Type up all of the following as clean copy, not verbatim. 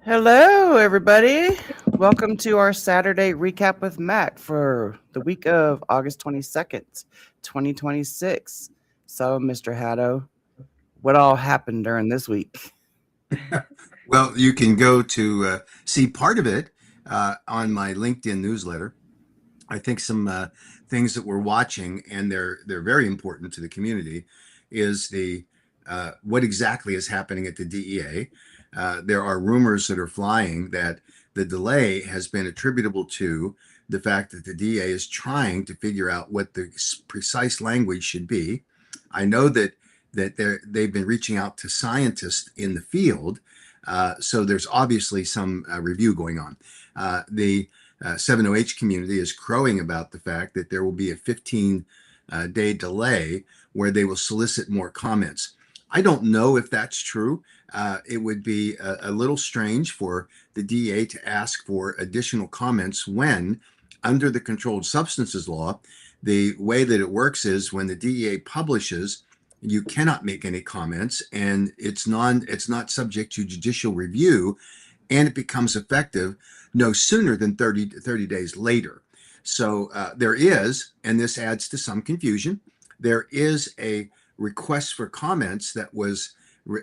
Hello, everybody. Welcome to our Saturday recap with Mac for the week of August 22nd, 2026. So, Mr. Haddo, what all happened during this week? Well, you can go to see part of it on my LinkedIn newsletter. I think some things that we're watching, and they're very important to the community, is the what exactly is happening at the DEA. There are rumors that are flying that the delay has been attributable to the fact that the DEA is trying to figure out what the precise language should be. I know that they've been reaching out to scientists in the field, so there's obviously some review going on. The 7OH community is crowing about the fact that there will be a 15-day delay where they will solicit more comments. I don't know if that's true. It would be a little strange for the DEA to ask for additional comments when, under the Controlled Substances Law, the way that it works is when the DEA publishes, you cannot make any comments, and it's not subject to judicial review, and it becomes effective no sooner than 30 days later. So there is, and this adds to some confusion, there is a request for comments that was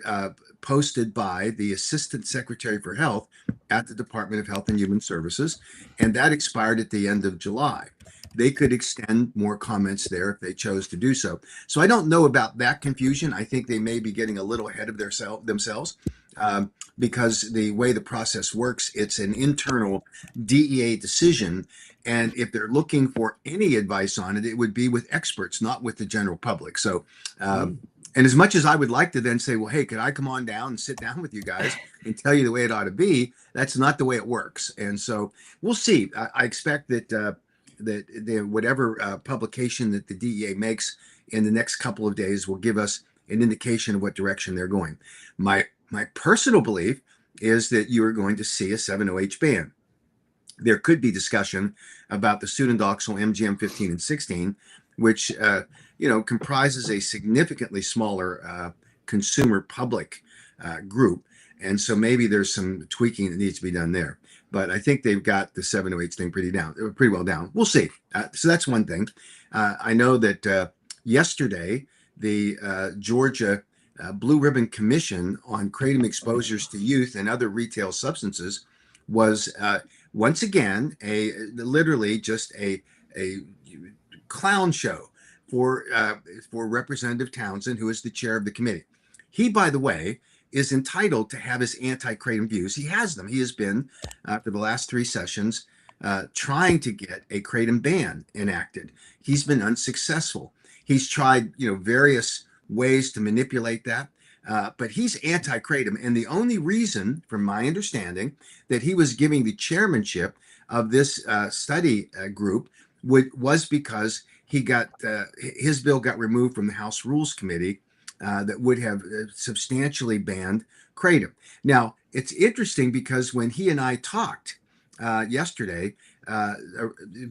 uh, posted by the Assistant Secretary for Health at the Department of Health and Human Services, and that expired at the end of July. They could extend more comments there if they chose to do so. So I don't know about that confusion. I think they may be getting a little ahead of themselves. Because the way the process works, it's an internal DEA decision. And if they're looking for any advice on it, it would be with experts, not with the general public. So, Mm. and as much as I would like to then say, well, hey, could I come on down and sit down with you guys and tell you the way it ought to be? That's not the way it works. And so we'll see. I expect that whatever publication that the DEA makes in the next couple of days will give us an indication of what direction they're going. My personal belief is that you are going to see a 7OH ban. There could be discussion about the pseudodoxil MGM 15 and 16, which comprises a significantly smaller consumer public group, and so maybe there's some tweaking that needs to be done there. But I think they've got the 7OH thing pretty well down. We'll see. So that's one thing. I know that yesterday the Georgia Blue Ribbon Commission on Kratom Exposures to Youth and Other Retail Substances was once again literally just a clown show for Representative Townsend, who is the chair of the committee. He, by the way, is entitled to have his anti-kratom views. He has them. He has been for the last three sessions trying to get a kratom ban enacted. He's been unsuccessful. He's tried, various ways to manipulate that. But he's anti-kratom. And the only reason, from my understanding, that he was giving the chairmanship of this study group was because his bill got removed from the House Rules Committee that would have substantially banned kratom. Now, it's interesting because when he and I talked yesterday,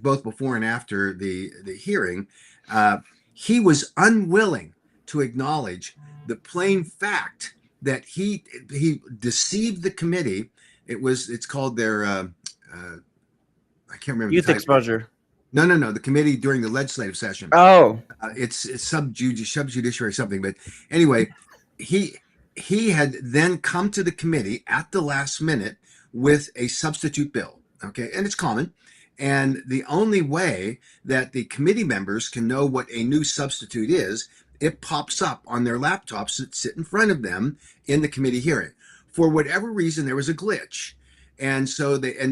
both before and after the hearing, he was unwilling to acknowledge the plain fact that he deceived the committee. It's called their I can't remember the Youth title. exposure. No. The committee during the legislative session. Oh, It's subjudiciary something. But anyway, he had then come to the committee at the last minute with a substitute bill. Okay, and it's common. And the only way that the committee members can know what a new substitute is, it pops up on their laptops that sit in front of them in the committee hearing. For whatever reason, there was a glitch. And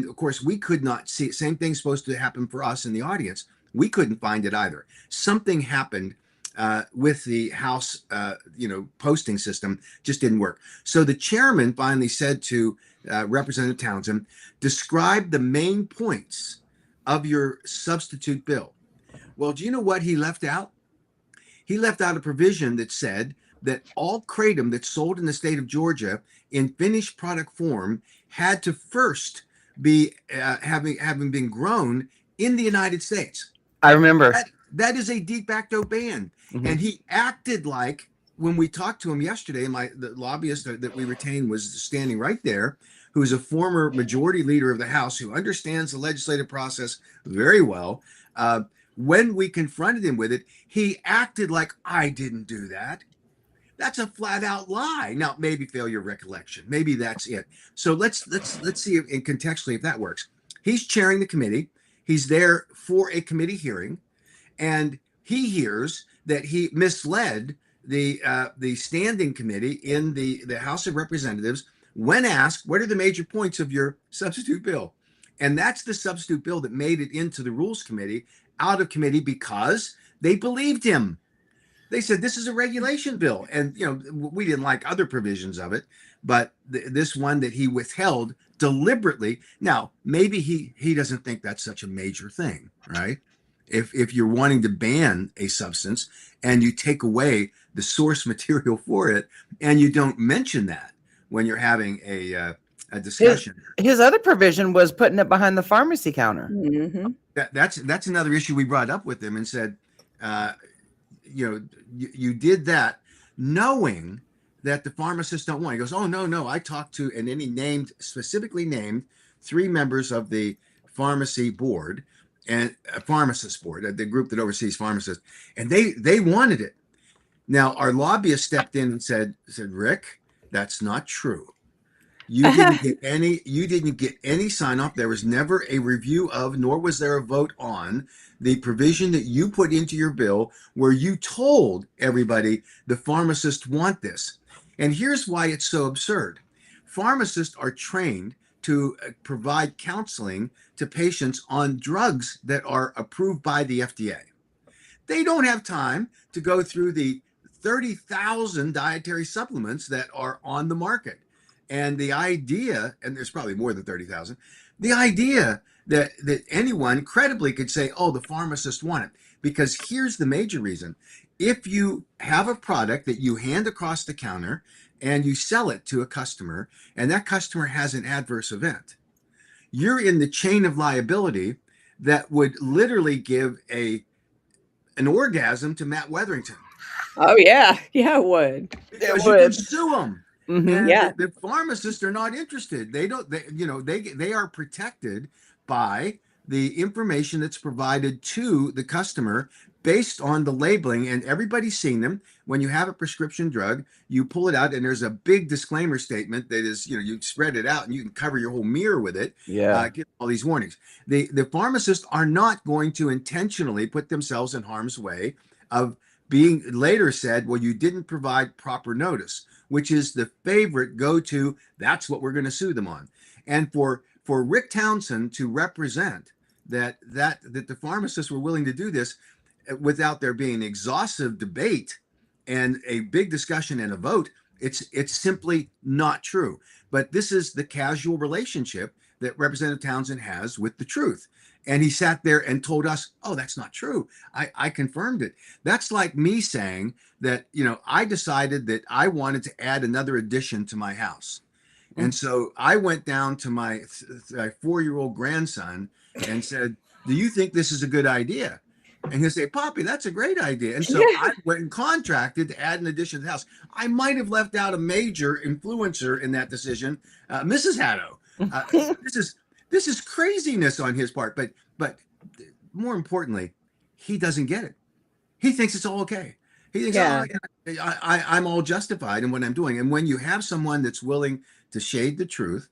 of course, we could not see it. Same thing's supposed to happen for us in the audience. We couldn't find it either. Something happened with the House, posting system, just didn't work. So the chairman finally said to Representative Townsend, describe the main points of your substitute bill. Well, do you know what he left out? He left out a provision that said that all kratom that's sold in the state of Georgia in finished product form had to first be having been grown in the United States. I remember. That is a de facto ban. Mhm. And he acted like, when we talked to him yesterday, the lobbyist that we retained was standing right there, who's a former majority leader of the House, who understands the legislative process very well. When we confronted him with it, he acted like I didn't do that. That's a flat out lie. Now, maybe failure of recollection. Maybe that's it. So let's see if, and contextually if that works. He's chairing the committee. He's there for a committee hearing, and he hears that he misled the standing committee in the House of Representatives when asked, what are the major points of your substitute bill? And that's the substitute bill that made it into the Rules Committee out of committee because they believed him. They said, this is a regulation bill. And, we didn't like other provisions of it, but this one that he withheld deliberately. Now, maybe he doesn't think that's such a major thing, right? If you're wanting to ban a substance and you take away the source material for it and you don't mention that when you're having a discussion. His other provision was putting it behind the pharmacy counter. Mm-hmm. That's another issue we brought up with him and said, you did that knowing that the pharmacists don't want. He goes, oh, no. I talked to, and then he specifically named 3 members of the pharmacy board and a pharmacist board, the group that oversees pharmacists, and they wanted it. Now, our lobbyist stepped in and said, Rick, that's not true. You didn't get any sign off. There was never a review of, nor was there a vote on the provision that you put into your bill where you told everybody the pharmacists want this. And here's why it's so absurd. Pharmacists are trained to provide counseling to patients on drugs that are approved by the FDA. They don't have time to go through the 30,000 dietary supplements that are on the market. And the idea, and there's probably more than 30,000, the idea that anyone credibly could say, oh, the pharmacist want it. Because here's the major reason. If you have a product that you hand across the counter and you sell it to a customer, and that customer has an adverse event, you're in the chain of liability that would literally give an orgasm to Matt Wetherington. Oh, yeah. Yeah, it would. Because you can sue them. Mm-hmm. And Yeah. the pharmacists are not interested. They are protected by the information that's provided to the customer based on the labeling, and everybody's seen them. When you have a prescription drug, you pull it out and there's a big disclaimer statement that is, you spread it out and you can cover your whole mirror with it. Yeah. Give all these warnings. The pharmacists are not going to intentionally put themselves in harm's way of being later said, well, you didn't provide proper notice, which is the favorite go-to. That's what we're going to sue them on. And for Rick Townsend to represent that the pharmacists were willing to do this without there being exhaustive debate and a big discussion and a vote, it's simply not true. But this is the casual relationship that Representative Townsend has with the truth. And he sat there and told us, oh, that's not true. I confirmed it. That's like me saying that, I decided that I wanted to add another addition to my house. And so I went down to my 4-year-old grandson and said, do you think this is a good idea? And he'll say, Poppy, that's a great idea. And so I went and contracted to add an addition to the house. I might have left out a major influencer in that decision, Mrs. Haddo. This is craziness on his part, but more importantly, he doesn't get it. He thinks it's all okay. He thinks, I'm all justified in what I'm doing. And when you have someone that's willing to shade the truth,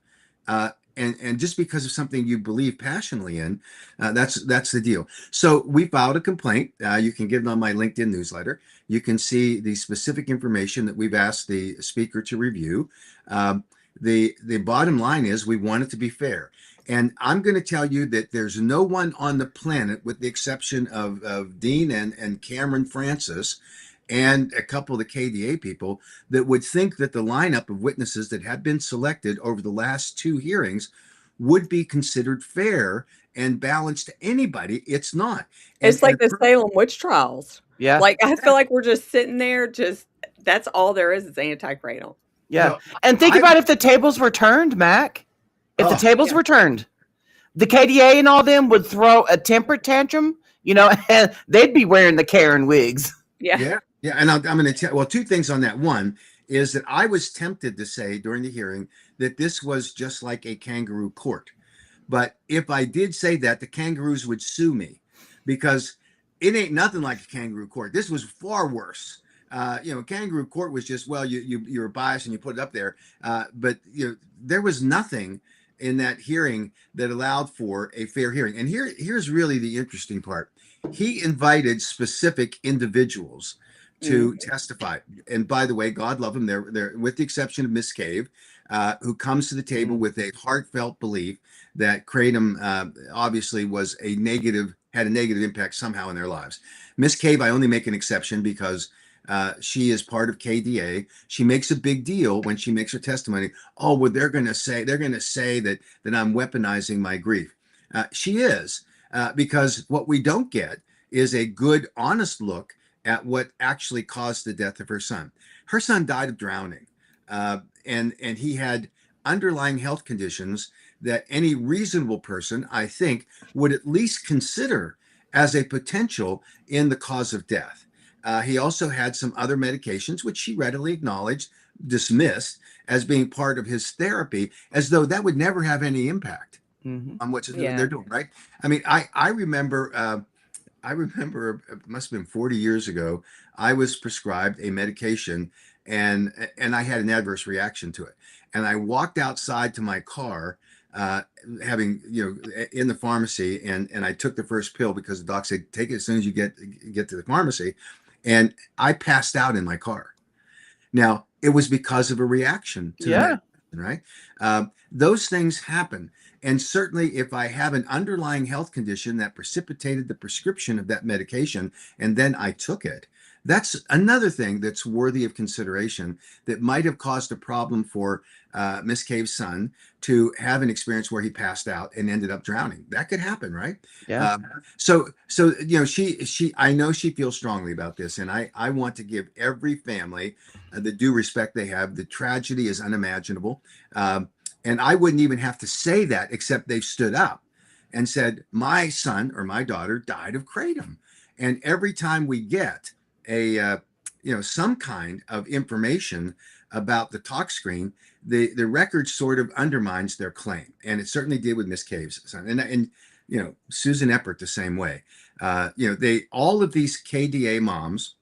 and just because of something you believe passionately in, that's the deal. So we filed a complaint. You can get it on my LinkedIn newsletter. You can see the specific information that we've asked the speaker to review. The bottom line is we want it to be fair. And I'm going to tell you that there's no one on the planet, with the exception of Dean and Cameron Francis and a couple of the KDA people, that would think that the lineup of witnesses that have been selected over the last 2 hearings would be considered fair and balanced to anybody. It's not. It's like the Salem witch trials. Yeah. Like, I feel like we're just sitting there, that's all there is anti-kratom. Yeah. Well, And think about if the tables were turned, Mac. If the Oh, tables were turned, the KDA and all them would throw a temper tantrum, and they'd be wearing the Karen wigs. Yeah. Yeah. And I'm going to tell, 2 things on that. One is that I was tempted to say during the hearing that this was just like a kangaroo court. But if I did say that, the kangaroos would sue me because it ain't nothing like a kangaroo court. This was far worse. Kangaroo court was just, well, you're biased and you put it up there. But there was nothing in that hearing that allowed for a fair hearing. And here's really the interesting part. He invited specific individuals to testify. And by the way, God love them. They're with the exception of Miss Cave, who comes to the table with a heartfelt belief that Kratom obviously had a negative impact somehow in their lives. Miss Cave, I only make an exception because she is part of KDA. She makes a big deal when she makes her testimony. Oh, well, they're going to say that I'm weaponizing my grief. She is, because what we don't get is a good, honest look at what actually caused the death of her son. Her son died of drowning, and he had underlying health conditions that any reasonable person, I think, would at least consider as a potential in the cause of death. He also had some other medications, which she readily acknowledged, dismissed as being part of his therapy, as though that would never have any impact on what they're doing, right? I mean, I remember, it must have been 40 years ago, I was prescribed a medication and I had an adverse reaction to it. And I walked outside to my car, in the pharmacy, and I took the first pill because the doc said, take it as soon as you get to the pharmacy. And I passed out in my car. Now, it was because of a reaction to the medication, right? Those things happen. And certainly if I have an underlying health condition that precipitated the prescription of that medication, and then I took it, that's another thing that's worthy of consideration that might have caused a problem for Miss Cave's son to have an experience where he passed out and ended up drowning. That could happen, right? Yeah. So she I know she feels strongly about this, and I want to give every family the due respect they have. The tragedy is unimaginable, and I wouldn't even have to say that, except they stood up and said, my son or my daughter died of kratom. And every time we get some kind of information about the tox screen, the record sort of undermines their claim, and it certainly did with Miss Cave's son, and Susan Eppert the same way. All of these KDA moms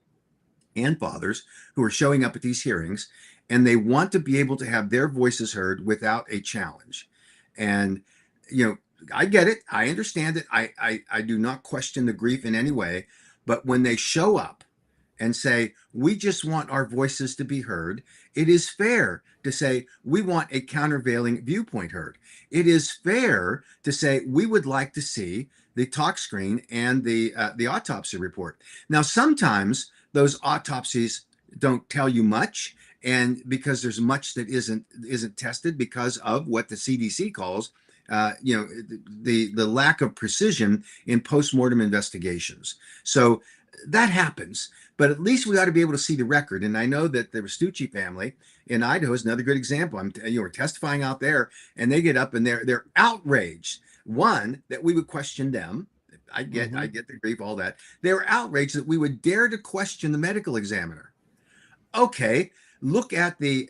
and fathers who are showing up at these hearings, and they want to be able to have their voices heard without a challenge. And I get it, I understand it, I do not question the grief in any way, but when they show up and say, we just want our voices to be heard, it is fair to say, we want a countervailing viewpoint heard. It is fair to say, we would like to see the tox screen and the autopsy report. Now, sometimes those autopsies don't tell you much, and because there's much that isn't tested because of what the CDC calls the lack of precision in postmortem investigations. So that happens, but at least we ought to be able to see the record. And I know that the Restucci family in Idaho is another good example. We're testifying out there, and they get up and they're outraged. One, that we would question them. I get the grief, all that. They were outraged that we would dare to question the medical examiner. Okay, look at the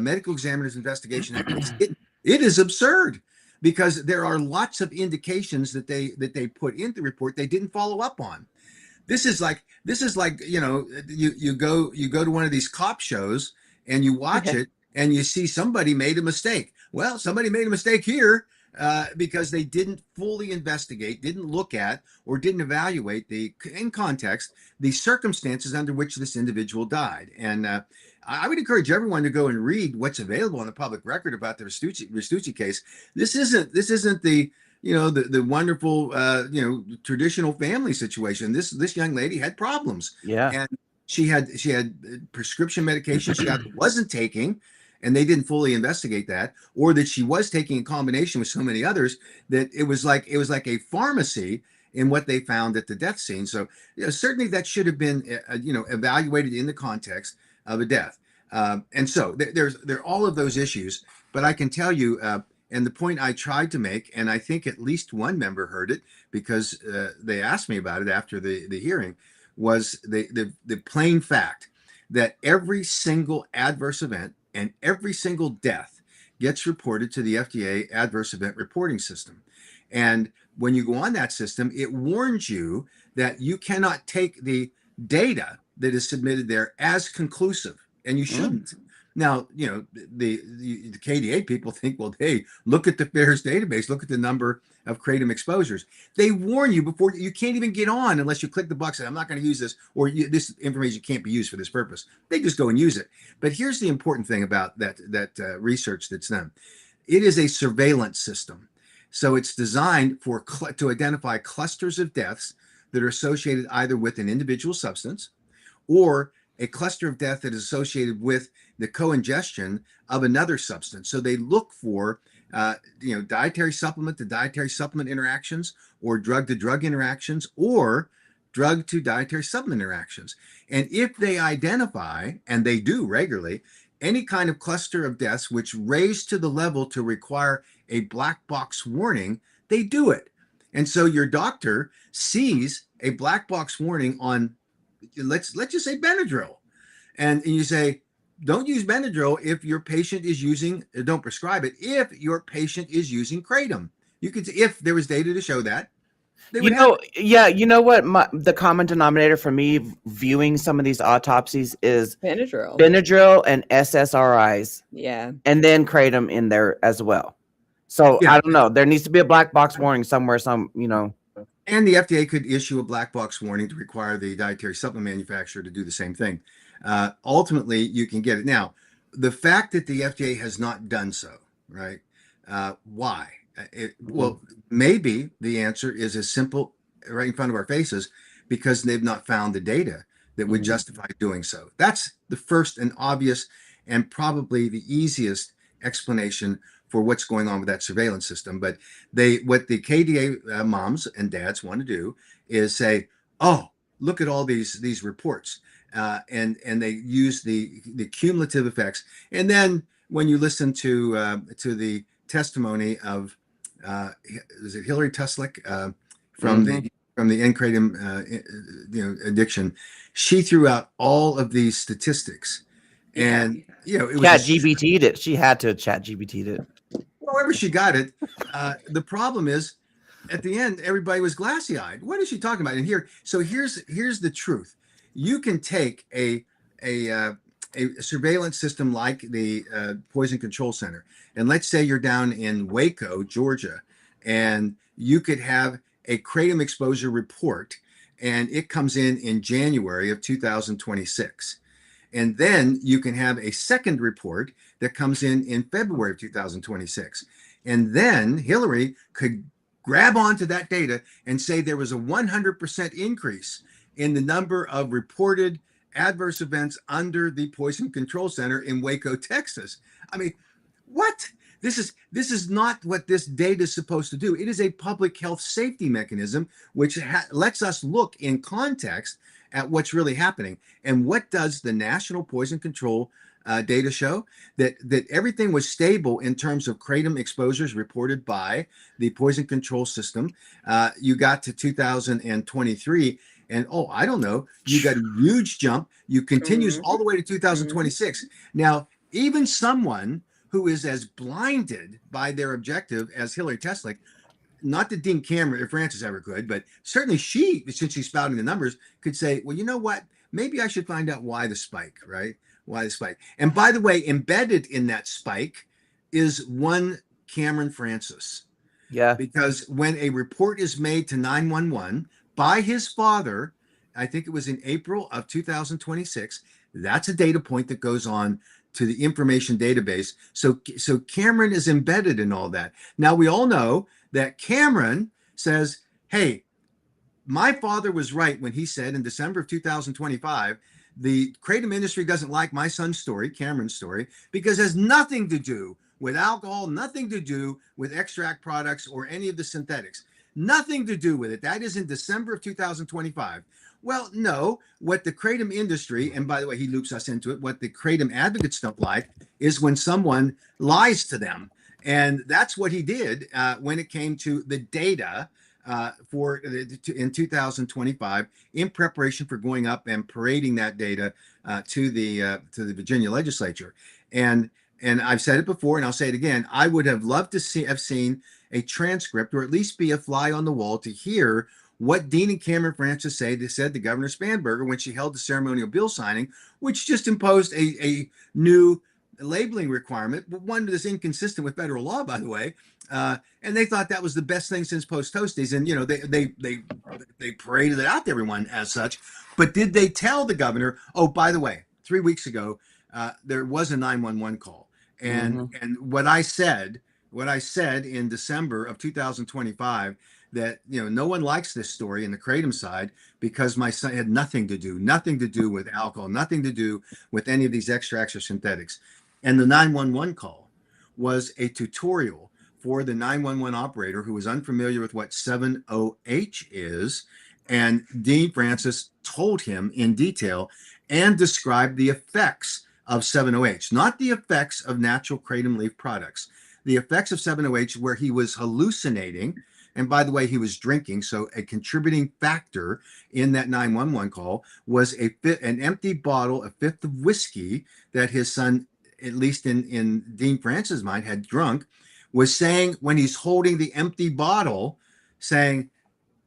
medical examiner's investigation. It is absurd, because there are lots of indications that they put in the report they didn't follow up on. This is like you go to one of these cop shows and you watch it and you see somebody made a mistake. Well, somebody made a mistake here because they didn't fully investigate, didn't look at, or didn't evaluate in context the circumstances under which this individual died. And I would encourage everyone to go and read what's available on the public record about the Restucci case. This isn't the the wonderful traditional family situation. This young lady had problems. Yeah. And she had prescription medication she wasn't taking, and they didn't fully investigate that, or that she was taking in combination with so many others that it was like a pharmacy in what they found at the death scene. So certainly that should have been evaluated in the context of a death. And so there are all of those issues, but I can tell you, and the point I tried to make, and I think at least one member heard it because they asked me about it after the hearing, was the plain fact that every single adverse event and every single death gets reported to the FDA adverse event reporting system. And when you go on that system, it warns you that you cannot take the data that is submitted there as conclusive, and you shouldn't. Now, the KDA people think, well, hey, look at the FAERS database, look at the number of kratom exposures. They warn you before you can't even get on unless you click the box and I'm not going to use this, or this information can't be used for this purpose. They just go and use it. But here's the important thing about that research that's done. It is a surveillance system. So it's designed to identify clusters of deaths that are associated either with an individual substance or a cluster of death that is associated with the co-ingestion of another substance. So they look for dietary supplement to dietary supplement interactions, or drug to drug interactions, or drug to dietary supplement interactions. And if they identify, and they do regularly, any kind of cluster of deaths which raise to the level to require a black box warning, they do it. And so your doctor sees a black box warning on, let's just say Benadryl. And you say, don't use Benadryl if your patient is using, don't prescribe it if your patient is using kratom. You could, if there was data to show that, they would have. Yeah, you know what? The common denominator for me viewing some of these autopsies is Benadryl and SSRIs. Yeah. And then kratom in there as well. So Yeah. I don't know. There needs to be a black box warning somewhere. And the FDA could issue a black box warning to require the dietary supplement manufacturer to do the same thing. Ultimately, you can get it. Now, the fact that the FDA has not done so, right? Why? Well, maybe the answer is as simple, right in front of our faces, because they've not found the data that would justify doing so. That's the first and obvious and probably the easiest explanation for what's going on with that surveillance system. But what the KDA moms and dads want to do is say, oh, look at all these reports. And they use the cumulative effects. And then when you listen to the testimony of is it Hillary Tuslick from the NCratom addiction, she threw out all of these statistics, and it was ChatGPT'd it. She had to ChatGPT'd it. However she got it. The problem is, at the end, everybody was glassy-eyed. What is she talking about? And here's the truth. You can take a surveillance system like the Poison Control Center, and let's say you're down in Waco, Georgia, and you could have a kratom exposure report, and it comes in January of 2026. And then you can have a second report that comes in February of 2026. And then Hillary could grab onto that data and say there was a 100% increase in the number of reported adverse events under the Poison Control Center in Waco, Texas. I mean, what? This is not what this data is supposed to do. It is a public health safety mechanism, which lets us look in context at what's really happening. And what does the National Poison Control data show? That everything was stable in terms of kratom exposures reported by the Poison Control System. You got to 2023, and I don't know, you got a huge jump. You continues all the way to 2026. Now, even someone who is as blinded by their objective as Hillary Tuslick, not that Dean Cameron or Francis ever could, but certainly she, since she's spouting the numbers, could say, well, you know what? Maybe I should find out why the spike, right? Why the spike? And by the way, embedded in that spike is one Cameron Francis. Yeah. Because when a report is made to 911 by his father, I think it was in April of 2026, that's a data point that goes on to the information database. So Cameron is embedded in all that. Now, we all know that Cameron says, hey, my father was right when he said in December of 2025, the kratom industry doesn't like my son's story, Cameron's story, because it has nothing to do with alcohol, nothing to do with extract products or any of the synthetics, nothing to do with it. That is in December of 2025. Well, no, what the kratom industry, and by the way, he loops us into it, what the kratom advocates don't like is when someone lies to them. And that's what he did when it came to the data in 2025, in preparation for going up and parading that data to the Virginia legislature. And and I've said it before and I'll say it again, I would have loved to have seen a transcript or at least be a fly on the wall to hear what Dean and Cameron Francis said to Governor Spanberger when she held the ceremonial bill signing, which just imposed a new labeling requirement, but one that is inconsistent with federal law, by the way. And they thought that was the best thing since post toasties, and they paraded it out to everyone as such. But did they tell the governor? Oh, by the way, 3 weeks ago, there was a 911 call, and what I said in December of 2025, that no one likes this story in the kratom side because my son had nothing to do with alcohol, nothing to do with any of these extracts or synthetics. And the 911 call was a tutorial for the 911 operator who was unfamiliar with what 7-OH is. And Dean Francis told him in detail and described the effects of 7-OH, not the effects of natural kratom leaf products, the effects of 7-OH, where he was hallucinating. And by the way, he was drinking. So a contributing factor in that 911 call was an empty bottle, a fifth of whiskey that his son, at least in Dean Francis' mind, had drunk, was saying when he's holding the empty bottle, saying,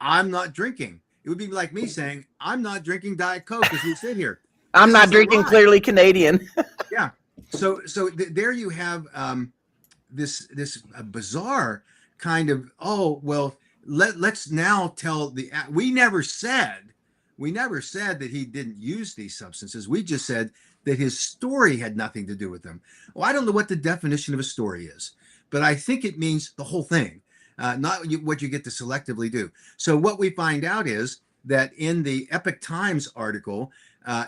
I'm not drinking. It would be like me saying, I'm not drinking Diet Coke as we sit here. I'm not drinking Clearly Canadian. Yeah. So there you have this bizarre kind of, let's now tell we never said that he didn't use these substances. We just said that his story had nothing to do with them. Well, I don't know what the definition of a story is, but I think it means the whole thing, not what you get to selectively do. So what we find out is that in the Epoch Times article,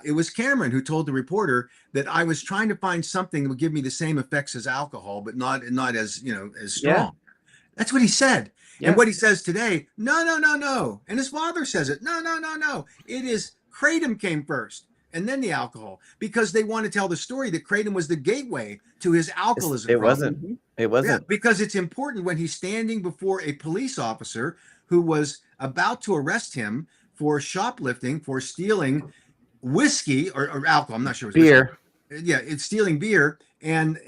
it was Cameron who told the reporter that I was trying to find something that would give me the same effects as alcohol, but not as as strong. Yeah. That's what he said. Yeah. And what he says today, no. And his father says it, no. It is kratom came first and then the alcohol, because they want to tell the story that kratom was the gateway to his alcoholism. It wasn't. Yeah, because it's important when he's standing before a police officer who was about to arrest him for shoplifting, for stealing whiskey or alcohol. I'm not sure. Beer. Whiskey. Yeah, it's stealing beer and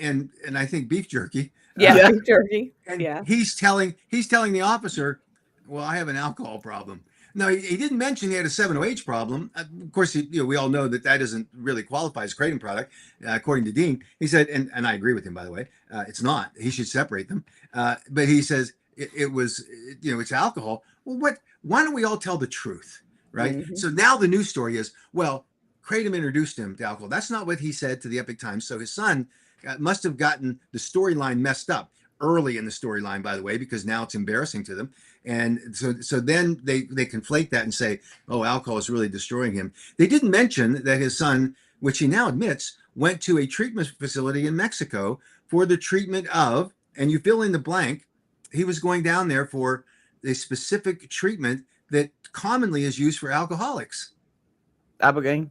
I think beef jerky. Yeah, beef jerky. And he's telling the officer, well, I have an alcohol problem. No, he didn't mention he had a 7-OH problem. Of course, we all know that doesn't really qualify as a kratom product, according to Dean. He said, and I agree with him, by the way, it's not. He should separate them. But he says it's alcohol. Well, why don't we all tell the truth, right? Mm-hmm. So now the news story is, well, kratom introduced him to alcohol. That's not what he said to the Epoch Times. So his son must have gotten the storyline messed up early in the storyline, by the way, because now it's embarrassing to them. And so then they conflate that and say, oh, alcohol is really destroying him. They didn't mention that his son, which he now admits, went to a treatment facility in Mexico for the treatment of, and you fill in the blank, he was going down there for a specific treatment that commonly is used for alcoholics. Ibogaine?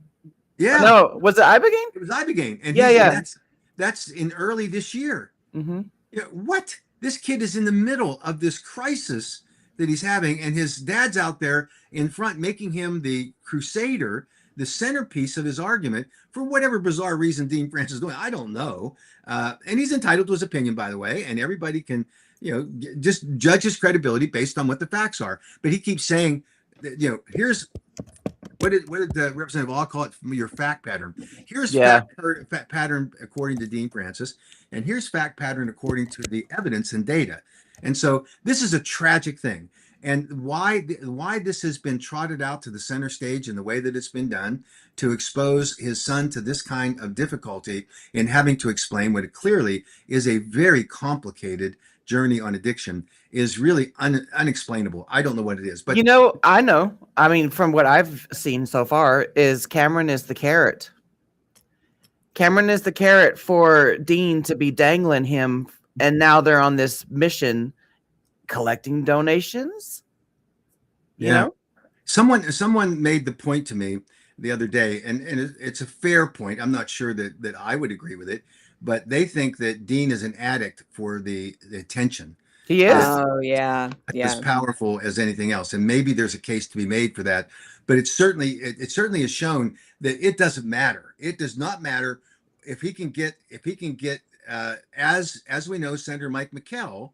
Yeah. No, was it Ibogaine? It was Ibogaine. And that's in early this year. Mm-hmm. What? This kid is in the middle of this crisis that he's having, and his dad's out there in front making him the crusader, the centerpiece of his argument, for whatever bizarre reason Dean Francis is doing. I don't know. And he's entitled to his opinion, by the way, and everybody can, just judge his credibility based on what the facts are. But he keeps saying, here's what did the Representative All call it, your fact pattern. Here's fact pattern according to Dean Francis, and here's fact pattern according to the evidence and data. And so this is a tragic thing. And why this has been trotted out to the center stage in the way that it's been done, to expose his son to this kind of difficulty in having to explain what it clearly is a very complicated journey on addiction, is really unexplainable. I don't know what it is, but I know. I mean, from what I've seen so far, is Cameron is the carrot. Cameron is the carrot for Dean to be dangling him, and now they're on this mission, collecting donations. You know, someone made the point to me the other day, and it's a fair point. I'm not sure that I would agree with it, but they think that Dean is an addict for the attention. He is. Oh, yeah. As powerful as anything else. And maybe there's a case to be made for that. But it certainly has shown that it doesn't matter. It does not matter if he can get as we know, Senator Mike McKell,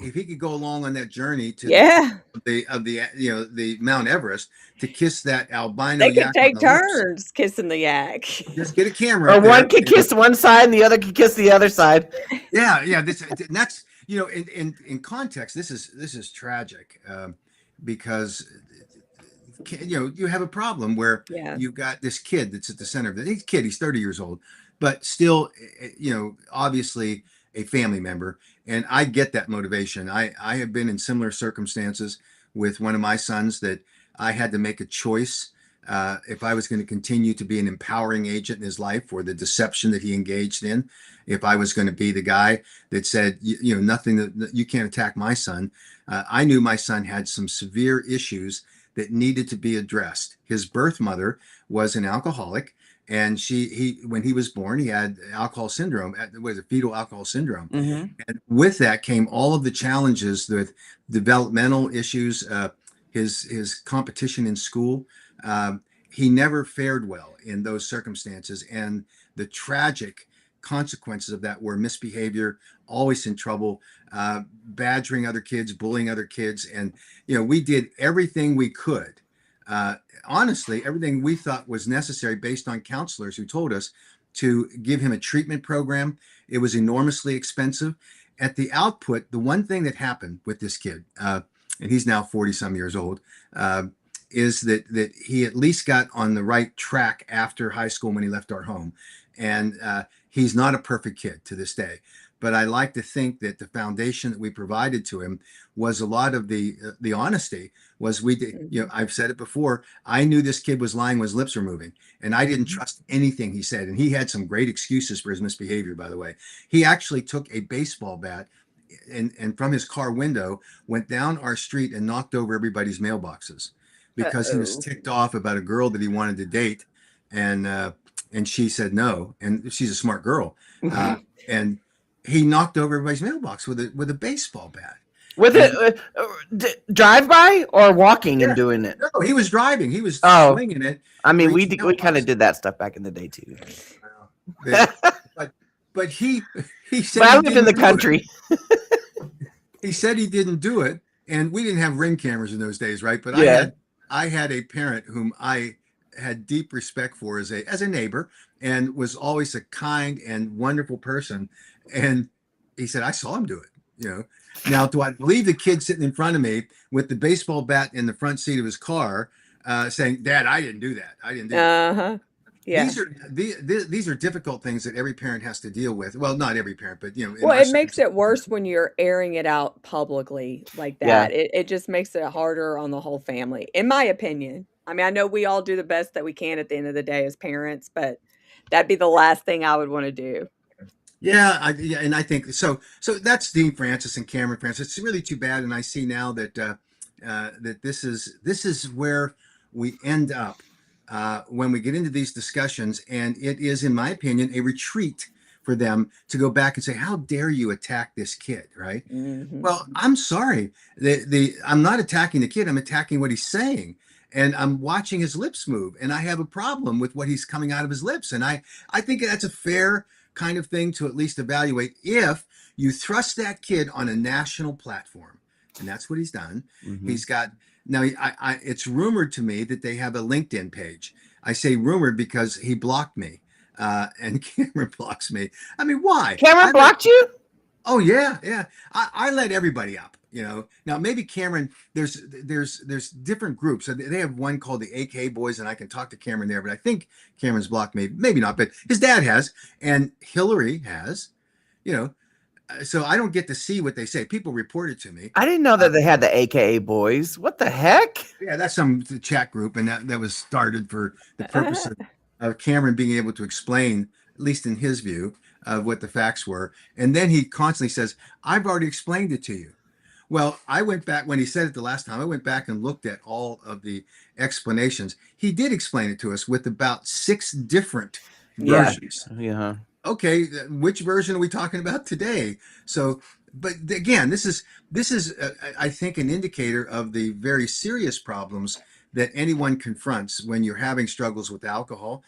if he could go along on that journey to Yeah. the Mount Everest to kiss that albino They could yak on take the lips, turns kissing the yak. just get a camera Or up there. one could kiss one side and the other could kiss the other side. Yeah. That's in context. This is tragic because you have a problem where Yeah. you've got this kid that's at the center of it. He's 30 years old, but still, obviously a family member. And I get that motivation. I have been in similar circumstances with one of my sons that I had to make a choice if I was going to continue to be an empowering agent in his life for the deception that he engaged in. If I was going to be the guy that said, nothing, that you can't attack my son. I knew my son had some severe issues that needed to be addressed. His birth mother was an alcoholic, and when he was born, he had alcohol syndrome. Was it fetal alcohol syndrome? Mm-hmm. And with that came all of the challenges with developmental issues, his competition in school. He never fared well in those circumstances, and the tragic consequences of that were misbehavior, always in trouble, badgering other kids, bullying other kids. And, we did everything we could. Honestly, everything we thought was necessary based on counselors who told us to give him a treatment program. It was enormously expensive. At the output, the one thing that happened with this kid, and he's now 40 some years old, is that he at least got on the right track after high school when he left our home. And he's not a perfect kid to this day. But I like to think that the foundation that we provided to him was a lot of the honesty. Was we did, I've said it before. I knew this kid was lying when his lips were moving, and I didn't trust anything he said. And he had some great excuses for his misbehavior, by the way. He actually took a baseball bat and from his car window went down our street and knocked over everybody's mailboxes because he was ticked off about a girl that he wanted to date, and she said no, and she's a smart girl, and he knocked over everybody's mailbox with a baseball bat. With it, drive by or walking and doing it? No, he was driving. He was swinging it. I mean, we kind of did that stuff back in the day too. But he said but I lived in the country. He said he didn't do it, and we didn't have Ring cameras in those days, right? But I had a parent whom I had deep respect for as a neighbor, and was always a kind and wonderful person. And he said, I saw him do it. Now, do I believe the kid sitting in front of me with the baseball bat in the front seat of his car, saying, "Dad, I didn't do that. I didn't do that." Yeah. These are difficult things that every parent has to deal with. Well, not every parent, but well, it makes it worse when you're airing it out publicly like that. Yeah. It just makes it harder on the whole family, in my opinion. I mean, I know we all do the best that we can at the end of the day as parents, but that'd be the last thing I would want to do. Yeah, and I think so. So that's Dean Francis and Cameron Francis. It's really too bad, and I see now that that this is where we end up when we get into these discussions, and it is, in my opinion, a retreat for them to go back and say, "How dare you attack this kid?" Right? Mm-hmm. Well, I'm sorry. I'm not attacking the kid. I'm attacking what he's saying. And I'm watching his lips move, and I have a problem with what he's coming out of his lips. And I think that's a fair kind of thing to at least evaluate if you thrust that kid on a national platform. And that's what he's done. Mm-hmm. He's got, now it's rumored to me that they have a LinkedIn page. I say rumored because he blocked me and Cameron blocks me. I mean, why? Cameron blocked you? Oh yeah. I let everybody up. Now maybe Cameron, there's different groups. So they have one called the AK Boys, and I can talk to Cameron there, but I think Cameron's blocked me. Maybe not, but his dad has, and Hillary has, so I don't get to see what they say. People report it to me. I didn't know that they had the AKA Boys. What the heck? Yeah, that's some chat group, and that was started for the purpose of Cameron being able to explain, at least in his view, of what the facts were. And then he constantly says, I've already explained it to you. Well, I went back when he said it the last time. I went back and looked at all of the explanations. He did explain it to us with about 6 different versions. Yeah. Okay, which version are we talking about today? So, but again, this is I think an indicator of the very serious problems that anyone confronts when you're having struggles with alcohol.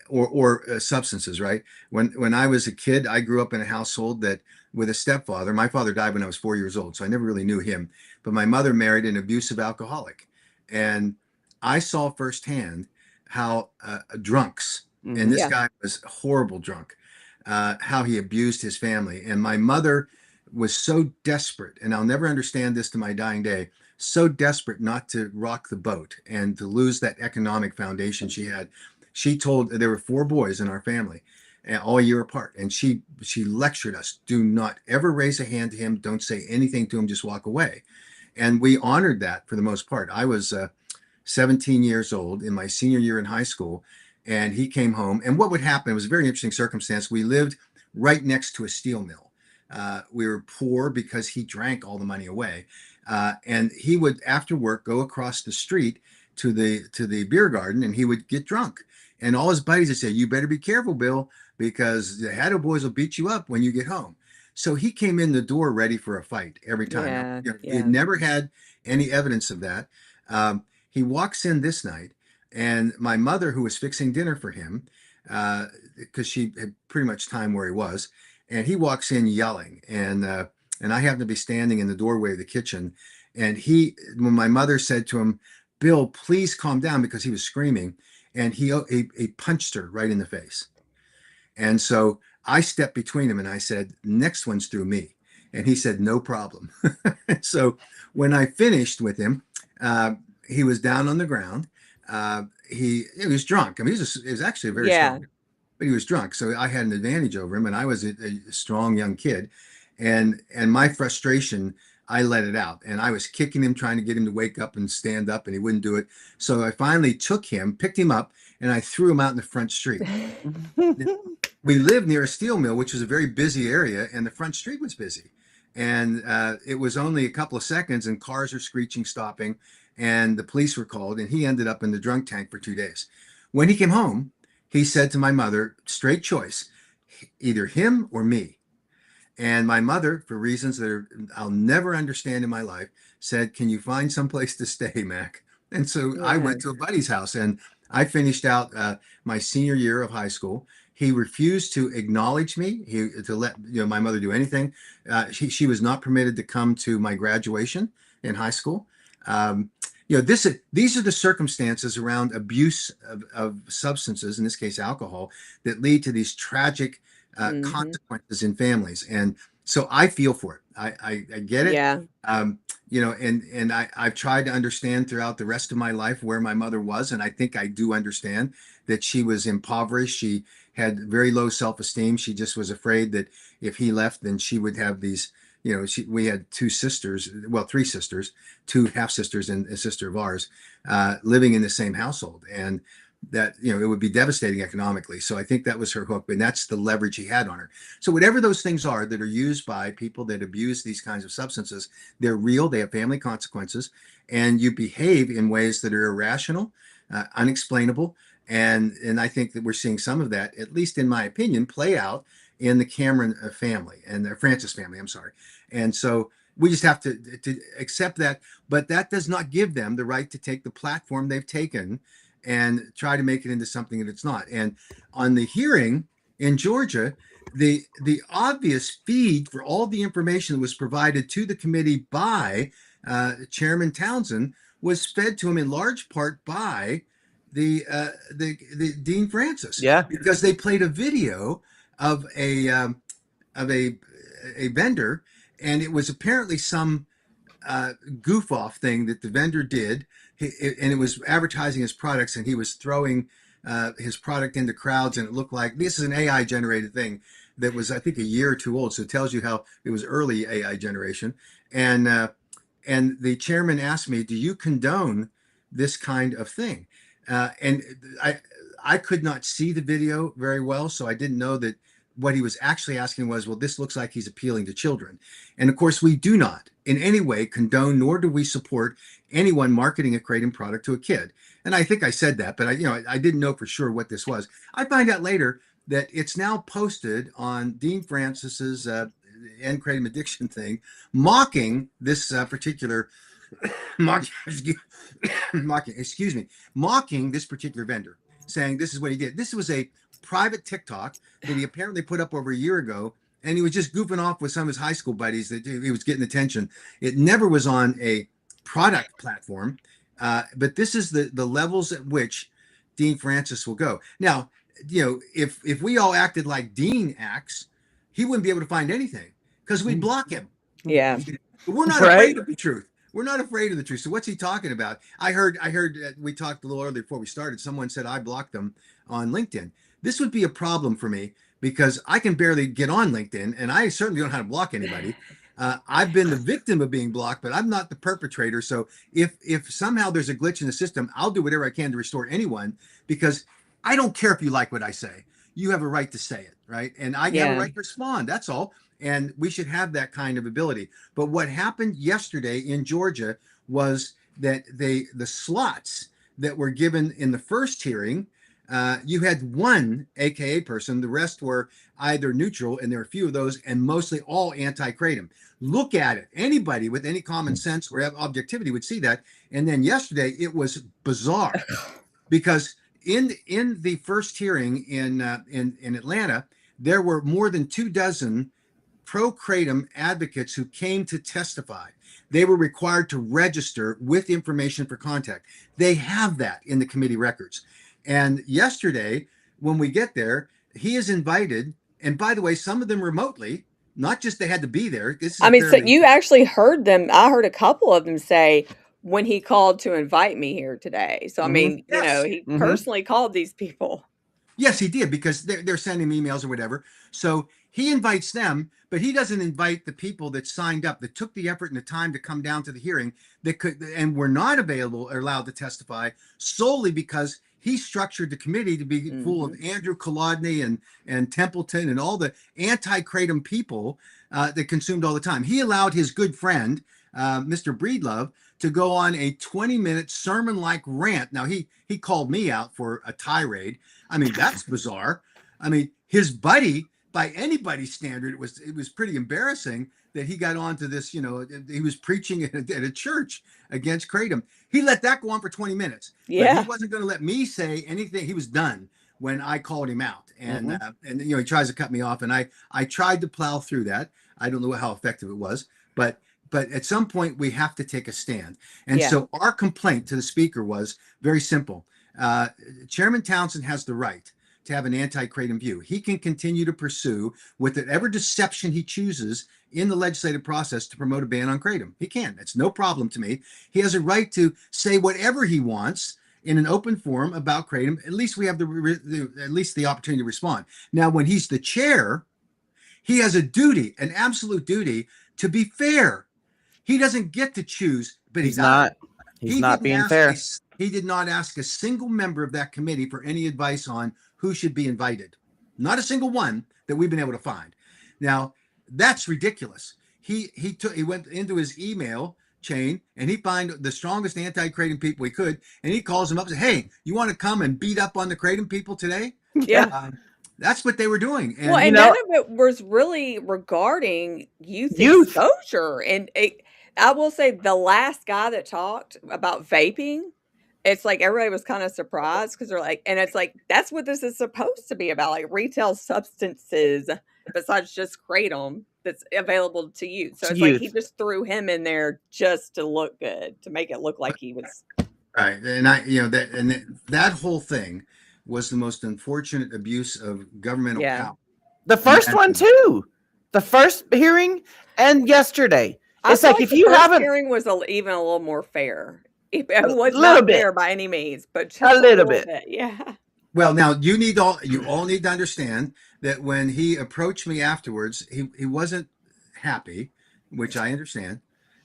or substances, right? When I was a kid, I grew up in a household that with a stepfather. My father died when I was 4 years old, so I never really knew him. But my mother married an abusive alcoholic, and I saw firsthand how drunks, and this Yeah. guy was a horrible drunk, how he abused his family. And my mother was so desperate, and I'll never understand this to my dying day, so desperate not to rock the boat and to lose that economic foundation she had. She told, there were 4 boys in our family, and all a year apart, and she lectured us: do not ever raise a hand to him, don't say anything to him, just walk away. And we honored that for the most part. I was 17 years old in my senior year in high school, and he came home. And what would happen, it was a very interesting circumstance. We lived right next to a steel mill. We were poor because he drank all the money away. And he would, after work, go across the street to the beer garden, and he would get drunk. And all his buddies would say, "You better be careful, Bill, because the Haddo boys will beat you up when you get home." So he came in the door ready for a fight every time. Yeah, You know, yeah. He'd never had any evidence of that. He walks in this night, and my mother, who was fixing dinner for him, because she had pretty much timed where he was, and he walks in yelling, and I happen to be standing in the doorway of the kitchen, and when my mother said to him, "Bill, please calm down," because he was screaming, and he punched her right in the face. And so I stepped between him and I said, "Next one's through me." And he said, "No problem." So when I finished with him, he was down on the ground. He was drunk. I mean, he was actually a very Yeah. strong, but he was drunk. So I had an advantage over him, and I was a strong young kid. And my frustration, I let it out, and I was kicking him, trying to get him to wake up and stand up, and he wouldn't do it. So I finally took him, picked him up, and I threw him out in the front street. We lived near a steel mill, which was a very busy area, and the front street was busy. And it was only a couple of seconds, and cars were screeching, stopping, and the police were called, and he ended up in the drunk tank for 2 days. When he came home, he said to my mother, straight choice, either him or me. And my mother, for reasons that I'll never understand in my life, said, "Can you find someplace to stay, Mac?" And so I went to a buddy's house, and I finished out my senior year of high school. He refused to acknowledge me, to let my mother do anything. She was not permitted to come to my graduation in high school. These are the circumstances around abuse of substances, in this case alcohol, that lead to these tragic consequences in families. And so I feel for it. I get it. Yeah. And I've tried to understand throughout the rest of my life where my mother was, and I think I do understand that she was impoverished. She had very low self-esteem. She just was afraid that if he left, then she would have these, we had 2 sisters, well, 3 sisters, 2 half-sisters and a sister of ours, living in the same household. And that, it would be devastating economically. So I think that was her hook, and that's the leverage he had on her. So whatever those things are that are used by people that abuse these kinds of substances, they're real, they have family consequences, and you behave in ways that are irrational, unexplainable. And I think that we're seeing some of that, at least in my opinion, play out in the Cameron family and the Francis family, I'm sorry. And so we just have to accept that, but that does not give them the right to take the platform they've taken and try to make it into something that it's not. And on the hearing in Georgia, the obvious feed for all the information that was provided to the committee by Chairman Townsend was fed to him in large part by the Dean Francis. Yeah. Because they played a video of a vendor, and it was apparently some goof off thing that the vendor did, and it was advertising his products, and he was throwing his product into crowds, and it looked like this is an AI generated thing that was, I think, a year or 2 old. So it tells you how it was early AI generation. And the chairman asked me, "Do you condone this kind of thing?" And I could not see the video very well, so I didn't know that what he was actually asking was, well, this looks like he's appealing to children. And of course, we do not in any way condone, nor do we support anyone marketing a Kratom product to a kid. And I think I said that, but I didn't know for sure what this was. I find out later that it's now posted on Dean Francis's End Kratom Addiction thing, mocking this particular mocking this particular vendor. saying this is what he did. This was a private TikTok that he apparently put up over a year ago, and he was just goofing off with some of his high school buddies that he was getting attention. It never was on a product platform, but this is the levels at which Dean Francis will go. Now, if we all acted like Dean acts, he wouldn't be able to find anything because we'd block him. Yeah. But we're not Right. afraid of the truth. We're not afraid of the truth. So what's he talking about? I heard we talked a little earlier before we started. Someone said I blocked them on LinkedIn. This would be a problem for me because I can barely get on LinkedIn, and I certainly don't know how to block anybody. I've been the victim of being blocked, but I'm not the perpetrator. So if somehow there's a glitch in the system, I'll do whatever I can to restore anyone, because I don't care if you like what I say. You have a right to say it, right? And I have Yeah. a right to respond. That's all. And we should have that kind of ability. But what happened yesterday in Georgia was that the slots that were given in the first hearing, you had one AKA person, the rest were either neutral, and there are a few of those, and mostly all anti-kratom. Look at it. Anybody with any common sense or objectivity would see that. And then yesterday it was bizarre because in the first hearing in Atlanta, there were more than 24 pro-kratom advocates who came to testify. They were required to register with information for contact. They have that in the committee records. And yesterday, when we get there, he is invited. And by the way, some of them remotely, not just they had to be there. This is I mean, so fairly- you actually heard them. I heard a couple of them say when he called to invite me here today. So, I Mhm. mean, Yes. he Mhm. personally called these people. Yes, he did, because they're sending him emails or whatever. So he invites them, but he doesn't invite the people that signed up, that took the effort and the time to come down to the hearing, that could and were not available or allowed to testify, solely because he structured the committee to be full of Andrew Kolodny and Templeton and all the anti-kratom people that consumed all the time. He allowed his good friend, Mr. Breedlove, to go on a 20-minute sermon-like rant. Now, he called me out for a tirade. I mean, that's bizarre. I mean, his buddy, by anybody's standard, it was pretty embarrassing that he got onto this, he was preaching at a church against kratom. He let that go on for 20 minutes. Yeah. But he wasn't going to let me say anything. He was done when I called him out. And, he tries to cut me off. And I tried to plow through that. I don't know how effective it was, but at some point we have to take a stand. And Yeah. so our complaint to the speaker was very simple. Chairman Townsend has the right to have an anti-kratom view. He can continue to pursue whatever deception he chooses in the legislative process to promote a ban on kratom. He can. It's no problem to me. He has a right to say whatever he wants in an open forum about kratom. At least we have the opportunity to respond. Now, when he's the chair, he has a duty, an absolute duty, to be fair. He doesn't get to choose, but He's not. He's not being fair. He did not ask a single member of that committee for any advice on who should be invited. Not a single one that we've been able to find. Now, that's ridiculous. He went into his email chain and he found the strongest anti-kratom people he could, and he calls them up and says, "Hey, you want to come and beat up on the kratom people today?" Yeah. That's what they were doing. And Well, and none of it was really regarding youth exposure. And I will say the last guy that talked about vaping, it's like everybody was kind of surprised because they're like, and it's like, that's what this is supposed to be about, like retail substances besides just kratom that's available to you. So it's like he just threw him in there just to look good, to make it look like he was. Right. And that whole thing was the most unfortunate abuse of governmental power. The first one too. The first hearing and yesterday. It's like if you haven't. The hearing was even a little more fair. It was not fair by any means, but just a little bit. Yeah. Well, now you all need to understand that when he approached me afterwards, he wasn't happy, which I understand,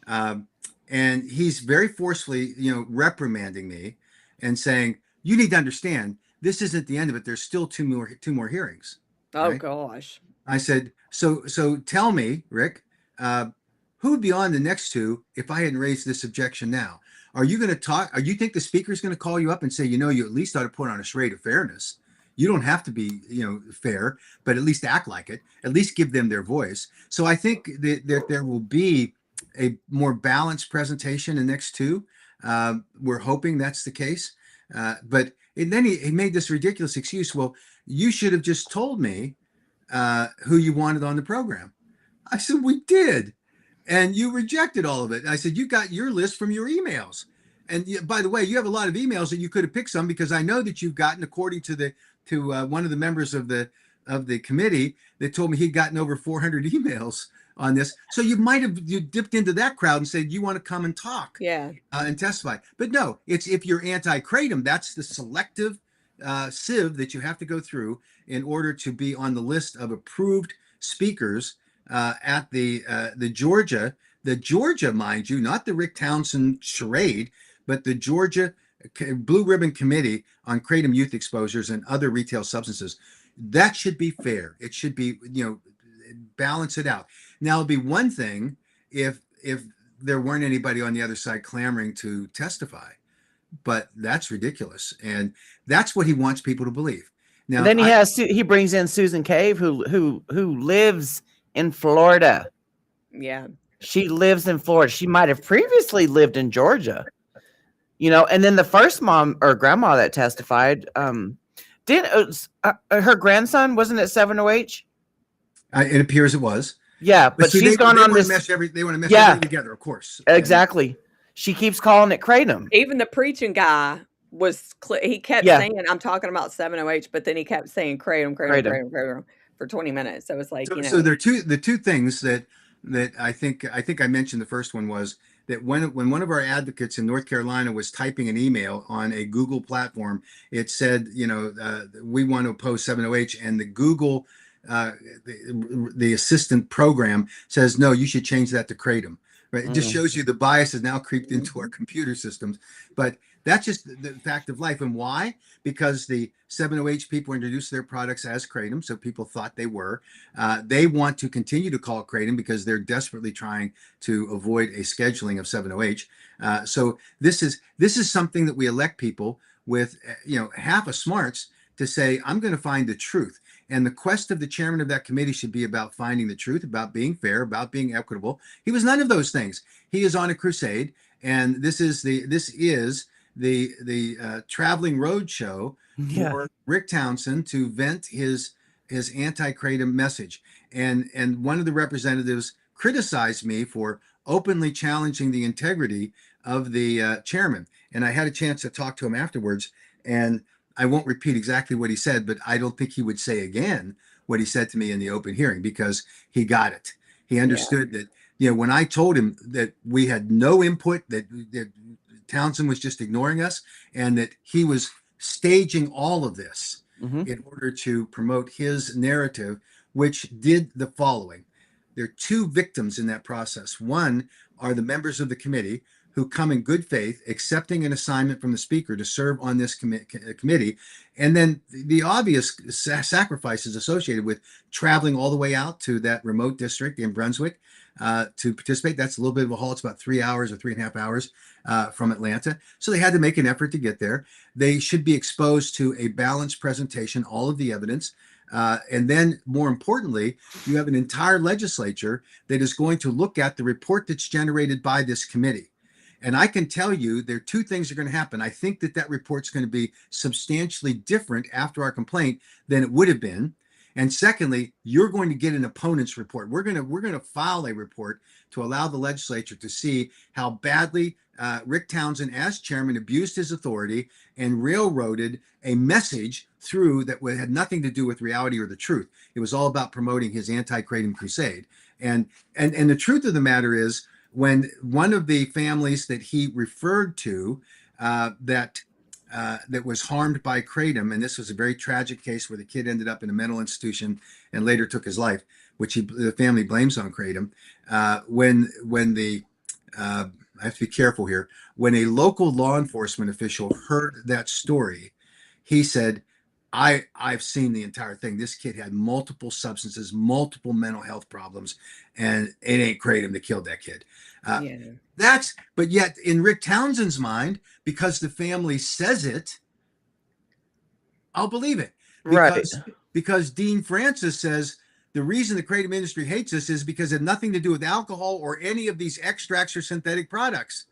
and he's very forcefully, reprimanding me and saying, "You need to understand, this isn't the end of it. There's still two more hearings." Oh right? gosh. I said, so tell me, Rick, who would be on the next two if I hadn't raised this objection now? Are you going to talk? Or you think the speaker's going to call you up and say, you at least ought to put on a charade of fairness? You don't have to be, fair, but at least act like it. At least give them their voice. So I think that there will be a more balanced presentation in the next two. We're hoping that's the case. But And then he made this ridiculous excuse. Well, you should have just told me who you wanted on the program. I said, we did. And you rejected all of it. I said, you got your list from your emails. And by the way, you have a lot of emails that you could have picked some, because I know that you've gotten, according to one of the members of the committee that told me he'd gotten over 400 emails on this. So you might have dipped into that crowd and said, you want to come and talk and testify. But no, it's if you're anti-kratom, that's the selective sieve that you have to go through in order to be on the list of approved speakers at the Georgia, mind you, not the Rick Townsend charade, but the Georgia Blue Ribbon Committee on Kratom Youth Exposures and Other Retail Substances. That should be fair. It should be, balance it out. Now, it'd be one thing if there weren't anybody on the other side clamoring to testify, but that's ridiculous, and that's what he wants people to believe. Now, and then he brings in Susan Cave, who lives in Florida. Yeah, she lives in Florida. She might have previously lived in Georgia, And then the first mom or grandma that testified, didn't her grandson, wasn't it 7OH? It appears it was. Yeah, but see, she's gone on this. They want to mesh everything together, of course. Exactly. She keeps calling it kratom. Even the preaching guy he kept saying, I'm talking about 7OH, but then he kept saying kratom for 20 minutes. So it's like, So there are the two things that I think I mentioned. The first one was that when one of our advocates in North Carolina was typing an email on a Google platform, it said, we want to oppose 7OH, and the Google the assistant program says, no, you should change that to kratom. Right? It just shows you the bias has now creeped into our computer systems. But that's just the fact of life. And why? Because the 7OH people introduced their products as kratom, so people thought they were. They want to continue to call it kratom because they're desperately trying to avoid a scheduling of 7OH. So this is something that we elect people with, half a smarts to say, I'm going to find the truth. And the quest of the chairman of that committee should be about finding the truth, about being fair, about being equitable. He was none of those things. He is on a crusade, and this is the traveling road show for Rick Townsend to vent his anti-kratom message. And one of the representatives criticized me for openly challenging the integrity of the chairman. And I had a chance to talk to him afterwards, and I won't repeat exactly what he said, but I don't think he would say again what he said to me in the open hearing, because he got it. He understood that, when I told him that we had no input, that Townsend was just ignoring us, and that he was staging all of this in order to promote his narrative, which did the following. There are two victims in that process. One are the members of the committee who come in good faith, accepting an assignment from the speaker to serve on this committee. And then the obvious sacrifices associated with traveling all the way out to that remote district in Brunswick to participate. That's a little bit of a haul. It's about 3 hours or 3.5 hours from Atlanta. So they had to make an effort to get there. They should be exposed to a balanced presentation, all of the evidence. And then, more importantly, you have an entire legislature that is going to look at the report that's generated by this committee. And I can tell you there are two things that are going to happen. I think that report's going to be substantially different after our complaint than it would have been. And secondly, you're going to get an opponent's report. We're going to file a report to allow the legislature to see how badly Rick Townsend, as chairman, abused his authority and railroaded a message through that had nothing to do with reality or the truth. It was all about promoting his anti-kratom crusade. And the truth of the matter is, when one of the families that he referred to that was harmed by kratom, and this was a very tragic case where the kid ended up in a mental institution and later took his life, which the family blames on kratom. When the I have to be careful here. When a local law enforcement official heard that story, he said, I've seen the entire thing. This kid had multiple substances, multiple mental health problems, and it ain't kratom that killed that kid. But yet in Rick Townsend's mind, because the family says it, I'll believe it. Because Dean Francis says the reason the kratom industry hates us is because it had nothing to do with alcohol or any of these extracts or synthetic products.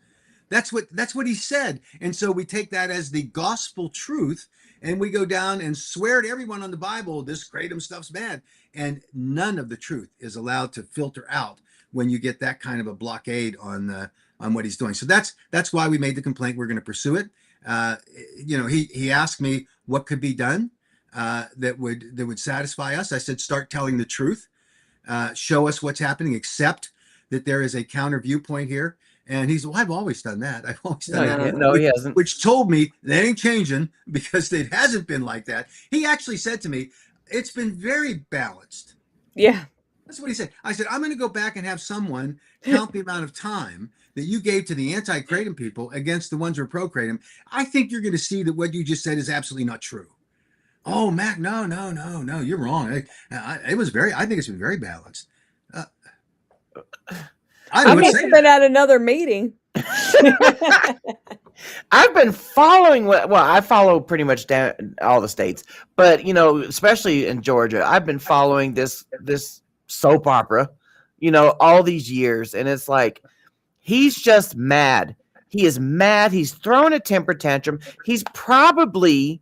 That's what he said. And so we take that as the gospel truth, and we go down and swear to everyone on the Bible, this kratom stuff's bad. And none of the truth is allowed to filter out when you get that kind of a blockade on what he's doing. So that's why we made the complaint. We're going to pursue it. He asked me what could be done that would satisfy us. I said, start telling the truth, show us what's happening, accept that there is a counter viewpoint here. And he said, well, I've always done that. I've always done that. No, he hasn't. Which told me that ain't changing, because it hasn't been like that. He actually said to me, it's been very balanced. Yeah. That's what he said. I said, I'm going to go back and have someone count the amount of time that you gave to the anti-kratom people against the ones who are pro-kratom. I think you're going to see that what you just said is absolutely not true. Oh, Matt, no, you're wrong. I think it's been very balanced. I must have been at another meeting. I've been following I follow pretty much all the states, but especially in Georgia, I've been following this soap opera, all these years, and it's like he's just mad. He is mad. He's throwing a temper tantrum. He's probably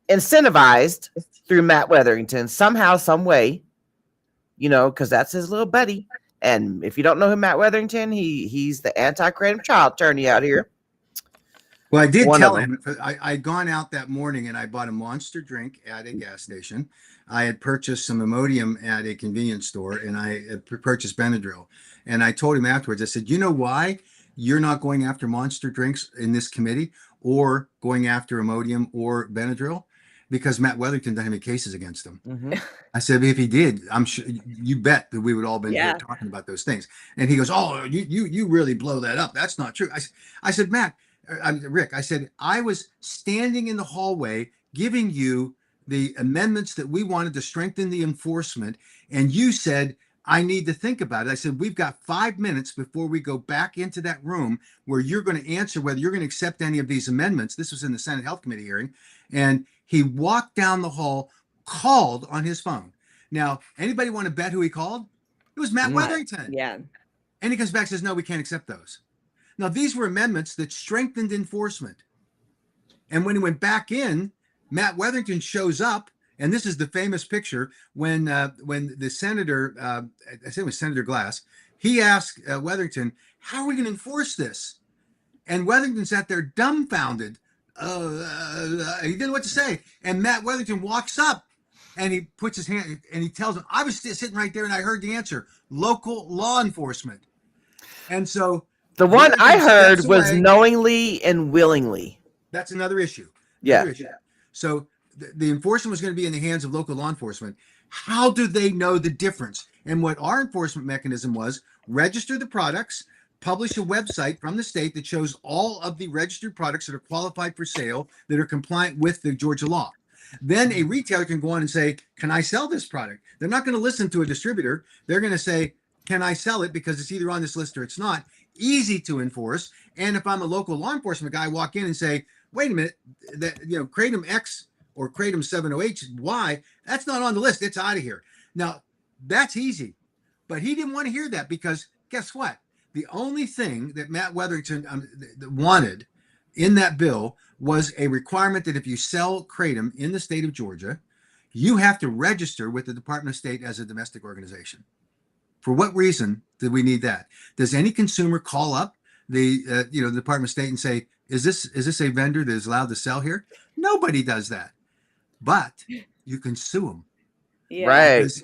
incentivized through Matt Wetherington somehow, some way, because that's his little buddy. And if you don't know who Matt Wetherington, he's the anti-kratom child attorney out here. Well, I did tell him. I'd gone out that morning and I bought a Monster drink at a gas station. I had purchased some Imodium at a convenience store, and I had purchased Benadryl. And I told him afterwards, I said, you know why you're not going after Monster drinks in this committee or going after Imodium or Benadryl? Because Matt Wetherington doesn't have any cases against him. Mm-hmm. I said, if he did, I'm sure you bet that we would all been here talking about those things. And he goes, oh, you really blow that up. That's not true. I said, Rick, I said, I was standing in the hallway giving you the amendments that we wanted to strengthen the enforcement. And you said, I need to think about it. I said, we've got 5 minutes before we go back into that room where you're going to answer whether you're going to accept any of these amendments. This was in the Senate Health Committee hearing. And he walked down the hall, called on his phone. Now, anybody want to bet who he called? It was Matt Wetherington. Yeah. And he comes back and says, no, we can't accept those. Now, these were amendments that strengthened enforcement. And when he went back in, Matt Wetherington shows up. And this is the famous picture when the senator, I think it was Senator Glass, he asked Wetherington, how are we going to enforce this? And Wetherington sat there dumbfounded. He didn't know what to say. And Matt Wetherington walks up and he puts his hand and he tells him, I was sitting right there and I heard the answer, local law enforcement. And so the one I heard was knowingly and willingly. That's another issue. Yeah. So the enforcement was going to be in the hands of local law enforcement. How do they know the difference? And what our enforcement mechanism was, register the products, publish a website from the state that shows all of the registered products that are qualified for sale that are compliant with the Georgia law. Then a retailer can go on and say, can I sell this product? They're not going to listen to a distributor. They're going to say, can I sell it? Because it's either on this list or it's not. Easy to enforce. And if I'm a local law enforcement guy, I walk in and say, wait a minute, that Kratom X or Kratom 708Y, that's not on the list. It's out of here. Now, that's easy. But he didn't want to hear that because guess what? The only thing that Matt Wetherington wanted in that bill was a requirement that if you sell kratom in the state of Georgia, you have to register with the Department of State as a domestic organization. For what reason did we need that? Does any consumer call up the Department of State and say, is this a vendor that is allowed to sell here? Nobody does that. But you can sue them. Yeah.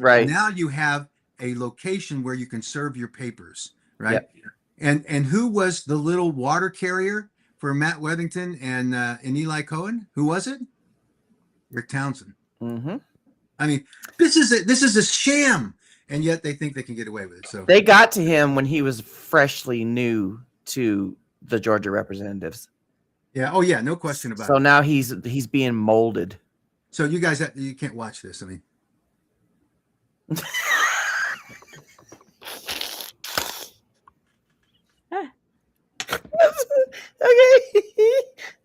Right. Now you have a location where you can serve your papers, right? Yep. And who was the little water carrier for Matt Wetherington and Eli Cohen? Who was it? Rick Townsend. Mm-hmm. I mean, this is a sham, and yet they think they can get away with it. So they got to him when he was freshly new to the Georgia representatives. Yeah. Oh, yeah. No question about it. So now he's being molded. So you guys, you can't watch this. I mean.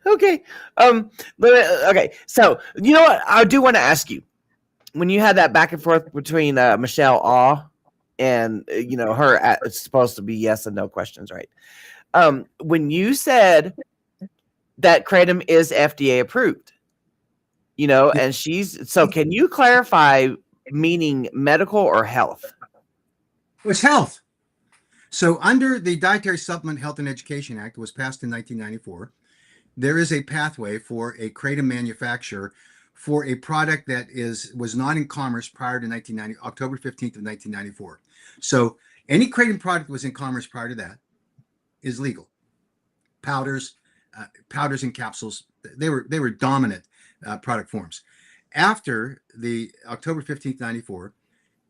Okay. Okay. So you know what? I do want to ask you, when you had that back and forth between Michelle Awe and her, it's supposed to be yes and no questions, right? When you said that kratom is FDA approved, and so can you clarify meaning medical or health? It was health. So under the Dietary Supplement Health and Education Act, was passed in 1994, there is a pathway for a kratom manufacturer for a product that was not in commerce prior to October 15th of 1994. So any kratom product that was in commerce prior to that is legal. Powders and capsules, they were dominant product forms. After the October 15th, 94,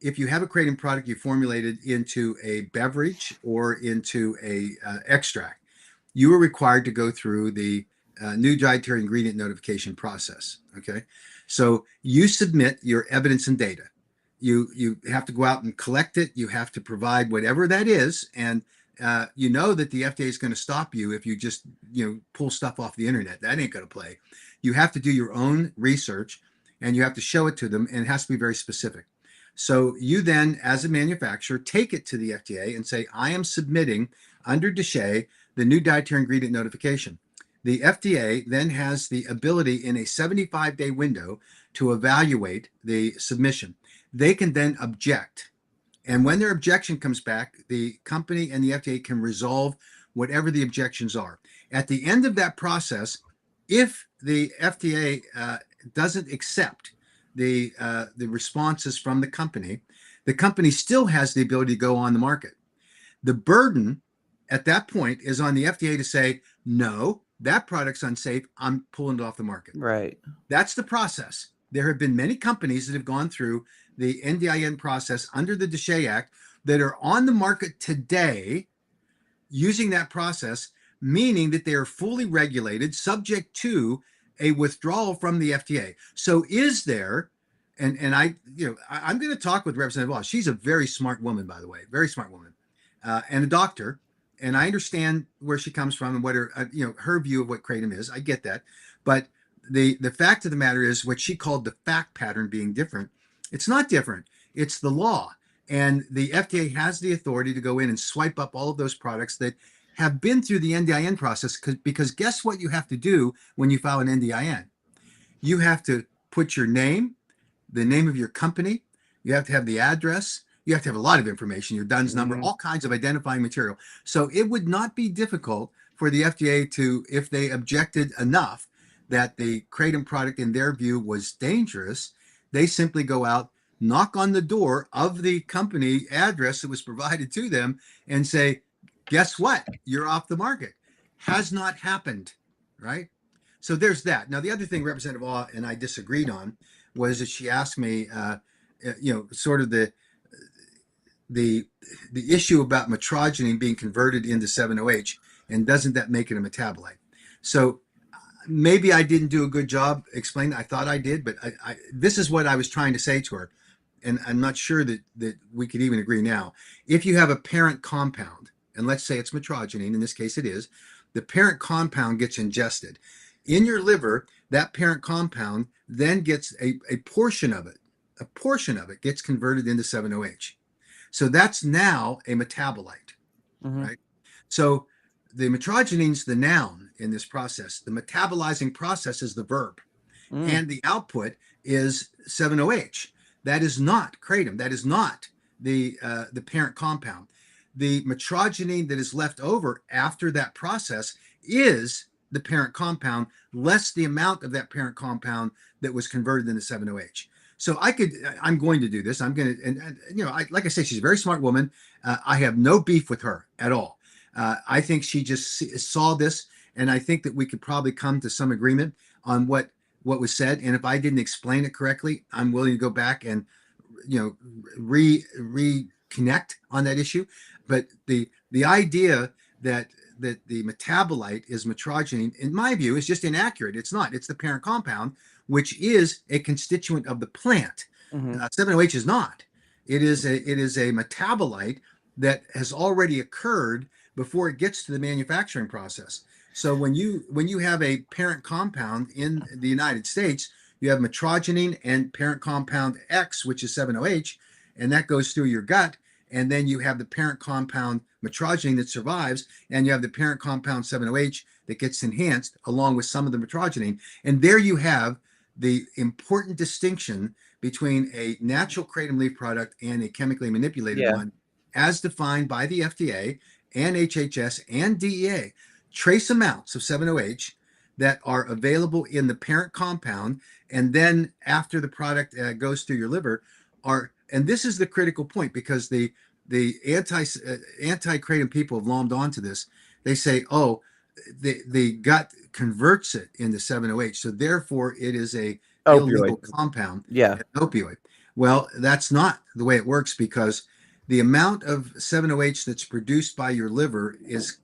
if you have a kratom product you formulated into a beverage or into a extract, you are required to go through the new dietary ingredient notification process. Okay, so you submit your evidence and data. You have to go out and collect it. You have to provide whatever that is, and you know that the FDA is going to stop you if you just pull stuff off the internet. That ain't going to play. You have to do your own research, and you have to show it to them, and it has to be very specific. So you then, as a manufacturer, take it to the FDA and say, I am submitting under DSHEA the new dietary ingredient notification. The FDA then has the ability in a 75-day window to evaluate the submission. They can then object. And when their objection comes back, the company and the FDA can resolve whatever the objections are. At the end of that process, if the FDA doesn't accept the responses from the company still has the ability to go on the market. The burden at that point is on the FDA to say, no, that product's unsafe. I'm pulling it off the market. Right. That's the process. There have been many companies that have gone through the NDIN process under the DSHEA Act that are on the market today using that process, meaning that they are fully regulated, subject to a withdrawal from the FDA. So is there, and I'm going to talk with Representative Law. She's a very smart woman, by the way, very smart woman, and a doctor. And I understand where she comes from and what her view of what kratom is. I get that. But the fact of the matter is what she called the fact pattern being different. It's not different. It's the law. And the FDA has the authority to go in and swipe up all of those products that have been through the NDIN process, because guess what you have to do when you file an NDIN? You have to put your name, the name of your company, you have to have the address, you have to have a lot of information, your DUNS number, all kinds of identifying material. So it would not be difficult for the FDA to, if they objected enough that the kratom product in their view was dangerous, they simply go out, knock on the door of the company address that was provided to them and say, guess what? You're off the market. Has not happened, right? So there's that. Now, the other thing Representative Law and I disagreed on was that she asked me, sort of the issue about metrogeny being converted into 7-OH, and doesn't that make it a metabolite? So maybe I didn't do a good job explaining. I thought I did, but this is what I was trying to say to her, and I'm not sure that we could even agree now. If you have a parent compound, and let's say it's metrogeny, in this case it is, the parent compound gets ingested. In your liver, that parent compound then gets a portion of it gets converted into 7-OH. So that's now a metabolite, right? So the metrogene's the noun in this process. The metabolizing process is the verb, and the output is 7-OH. That is not kratom. That is not the parent compound. The metrogeny that is left over after that process is the parent compound, less the amount of that parent compound that was converted into 7-OH. So I'm going to do this. I'm going to, and like I say, she's a very smart woman. I have no beef with her at all. I think she just saw this, and I think that we could probably come to some agreement on what was said. And if I didn't explain it correctly, I'm willing to go back and, reconnect on that issue. But the idea that the metabolite is metrogeny, in my view, is just inaccurate. It's not. It's the parent compound, which is a constituent of the plant. 7-OH is not. It is a metabolite that has already occurred before it gets to the manufacturing process. So when you have a parent compound in the United States, you have metrogeny and parent compound X, which is 7-OH, and that goes through your gut. And then you have the parent compound metrogeny that survives, and you have the parent compound 7-OH that gets enhanced along with some of the metrogeny. And there you have the important distinction between a natural kratom leaf product and a chemically manipulated Yeah. one, as defined by the FDA and HHS and DEA. Trace amounts of 7-OH that are available in the parent compound, and then after the product goes through your liver, and this is the critical point, because the anti-kratom people have glommed onto this. They say, oh, the gut converts it into 7-OH, so therefore it is a illegal Opioid. compound, Yeah. an opioid. Well, that's not the way it works, because the amount of 7-OH that's produced by your liver is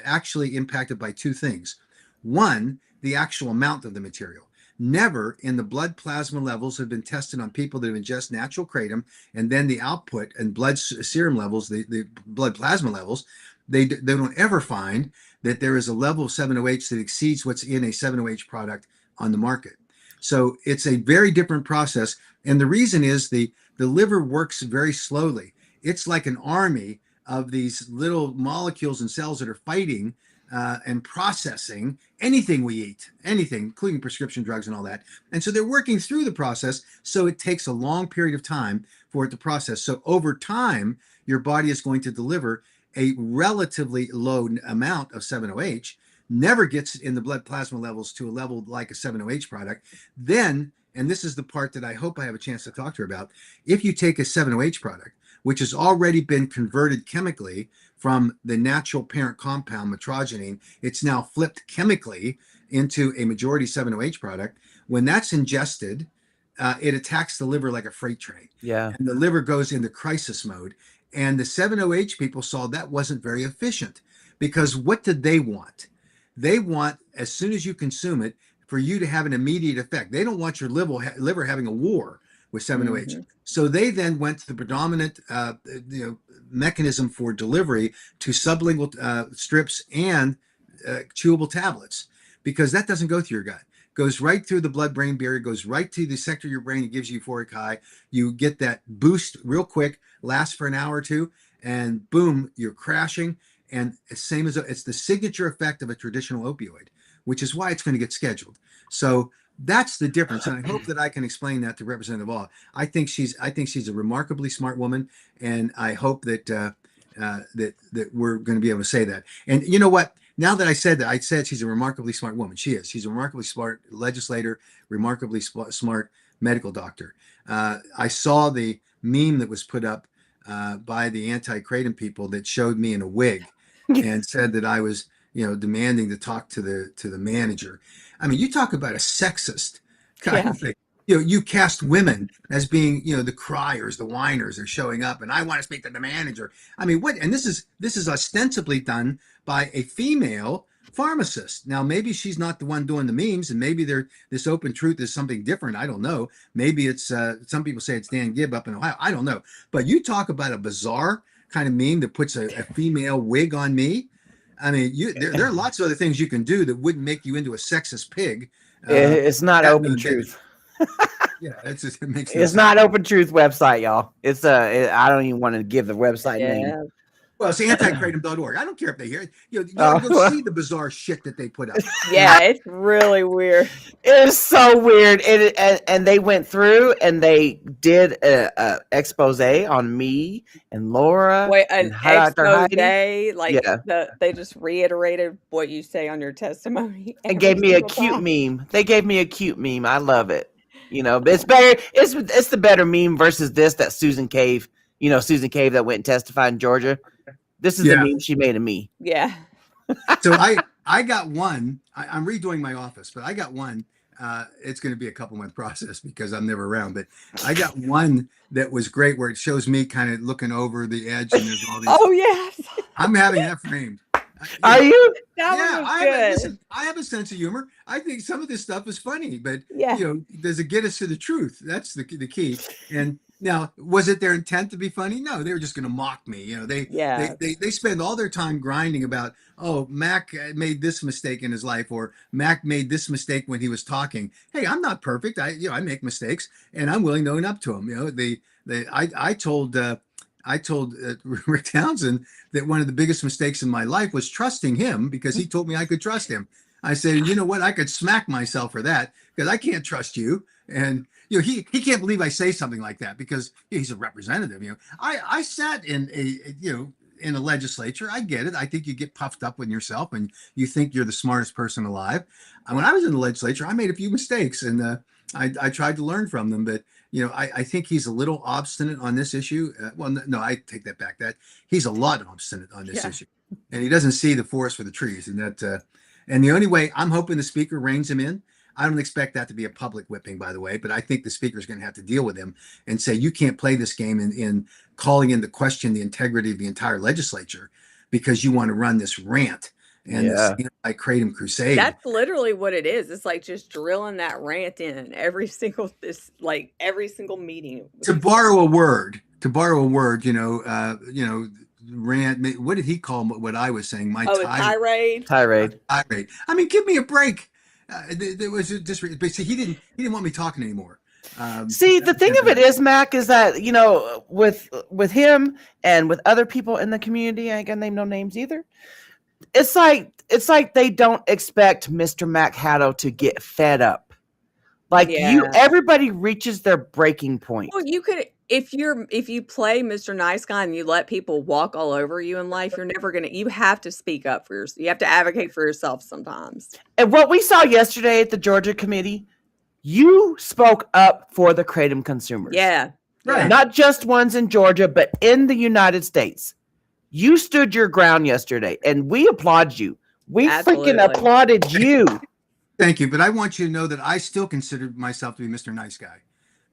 actually impacted by two things. One, the actual amount of the material. Never in the blood plasma levels have been tested on people that have ingest natural kratom, and then the output and blood serum levels, the blood plasma levels, they don't ever find that there is a level of 7-OH that exceeds what's in a 7-OH product on the market. So it's a very different process. And the reason is the liver works very slowly. It's like an army of these little molecules and cells that are fighting and processing anything we eat, anything, including prescription drugs and all that. And so they're working through the process. So it takes a long period of time for it to process. So over time, your body is going to deliver a relatively low amount of 7-OH, never gets in the blood plasma levels to a level like a 7-OH product. Then, and this is the part that I hope I have a chance to talk to her about, if you take a 7-OH product, which has already been converted chemically from the natural parent compound metrogenine, it's now flipped chemically into a majority 7-OH product. When that's ingested, it attacks the liver like a freight train. Yeah. And the liver goes into crisis mode. And the 7-OH people saw that wasn't very efficient, because what did they want? They want, as soon as you consume it, for you to have an immediate effect. They don't want your liver having a war with 7-OH. Mhm. So they then went to the predominant mechanism for delivery to sublingual strips and chewable tablets, because that doesn't go through your gut. Goes right through the blood-brain barrier, goes right to the sector of your brain. It gives you euphoric high. You get that boost real quick, lasts for an hour or two, and boom, you're crashing. And same as it's the signature effect of a traditional opioid, which is why it's going to get scheduled. So that's the difference, and I hope that I can explain that to Representative All. I think she's a remarkably smart woman, and I hope that that we're going to be able to say that. And you know what? Now that I said that, I said she's a remarkably smart woman. She is. She's a remarkably smart legislator, remarkably smart medical doctor. I saw the meme that was put up by the anti-kratom people that showed me in a wig and said that I was, demanding to talk to the manager. I mean, you talk about a sexist kind Yeah. of thing. You cast women as being, the criers, the whiners are showing up, and I want to speak to the manager. I mean, what? And this is ostensibly done by a female pharmacist. Now, maybe she's not the one doing the memes, and maybe this open truth is something different. I don't know. Maybe it's some people say it's Dan Gibb up in Ohio. I don't know. But you talk about a bizarre kind of meme that puts a female wig on me. I mean, there are lots of other things you can do that wouldn't make you into a sexist pig. It's not open truth. Yeah, it makes It's not open truth website, y'all. It's I don't even want to give the website name. Yeah. Well, it's antikratom.org. I don't care if they hear it. You Oh, go well. see the bizarre shit that they put up. Yeah, it's really weird. It is so weird. And they went through and they did a expose on me and Laura. Wait, and an Dr. Heidi, expose, like Yeah. they just reiterated what you say on your testimony. and every gave me a single cute time. meme. They gave me a cute meme. I love it. But it's better. It's the better meme versus this that Susan Cave. Susan Cave that went and testified in Georgia. This is the meme she made of me. Yeah. So I got one. I'm redoing my office, but I got one. It's going to be a couple month process because I'm never around. But I got one that was great, where it shows me kind of looking over the edge, and there's all these. Oh yes. I'm having that framed. Are you? That Yeah, one was good. I have a sense of humor. I think some of this stuff is funny, but Yeah. does it get us to the truth? That's the key. And now, was it their intent to be funny? No, they were just going to mock me. Yeah. They spend all their time grinding about, oh, Mac made this mistake in his life, or Mac made this mistake when he was talking. Hey, I'm not perfect. I make mistakes, and I'm willing to own up to them. I I told Rick Townsend that one of the biggest mistakes in my life was trusting him because he told me I could trust him. I said, you know what? I could smack myself for that because I can't trust you. And he can't believe I say something like that because he's a representative. I sat in in a legislature. I get it. I think you get puffed up with yourself and you think you're the smartest person alive. And when I was in the legislature, I made a few mistakes and I tried to learn from them. But I think he's a little obstinate on this issue. Well, no, I take that back. That he's a lot obstinate on this issue, and he doesn't see the forest for the trees. And the only way I'm hoping the speaker reins him in. I don't expect that to be a public whipping, by the way, but I think the speaker's going to have to deal with him and say, you can't play this game in calling into question the integrity of the entire legislature because you want to run this rant and this Kratom crusade. That's literally what it is. It's like just drilling that rant in every single meeting. To borrow a word, rant. What did he call what I was saying? Tirade. Tirade. I mean, give me a break. There was just, but see, he didn't want me talking anymore. See, the thing of it is, Mac, is that with him and with other people in the community, I can't name no names either. It's like they don't expect Mr. Mac Haddo to get fed up. Like everybody reaches their breaking point. Well, you could if you play Mr. Nice Guy and you let people walk all over you in life, you're never gonna. You have to speak up for yourself. You have to advocate for yourself sometimes. And what we saw yesterday at the Georgia committee, you spoke up for the Kratom consumers. Yeah, right. Not just ones in Georgia, but in the United States. You stood your ground yesterday, and we applaud you. We freaking applauded you. Thank you, but I want you to know that I still consider myself to be Mr. Nice Guy.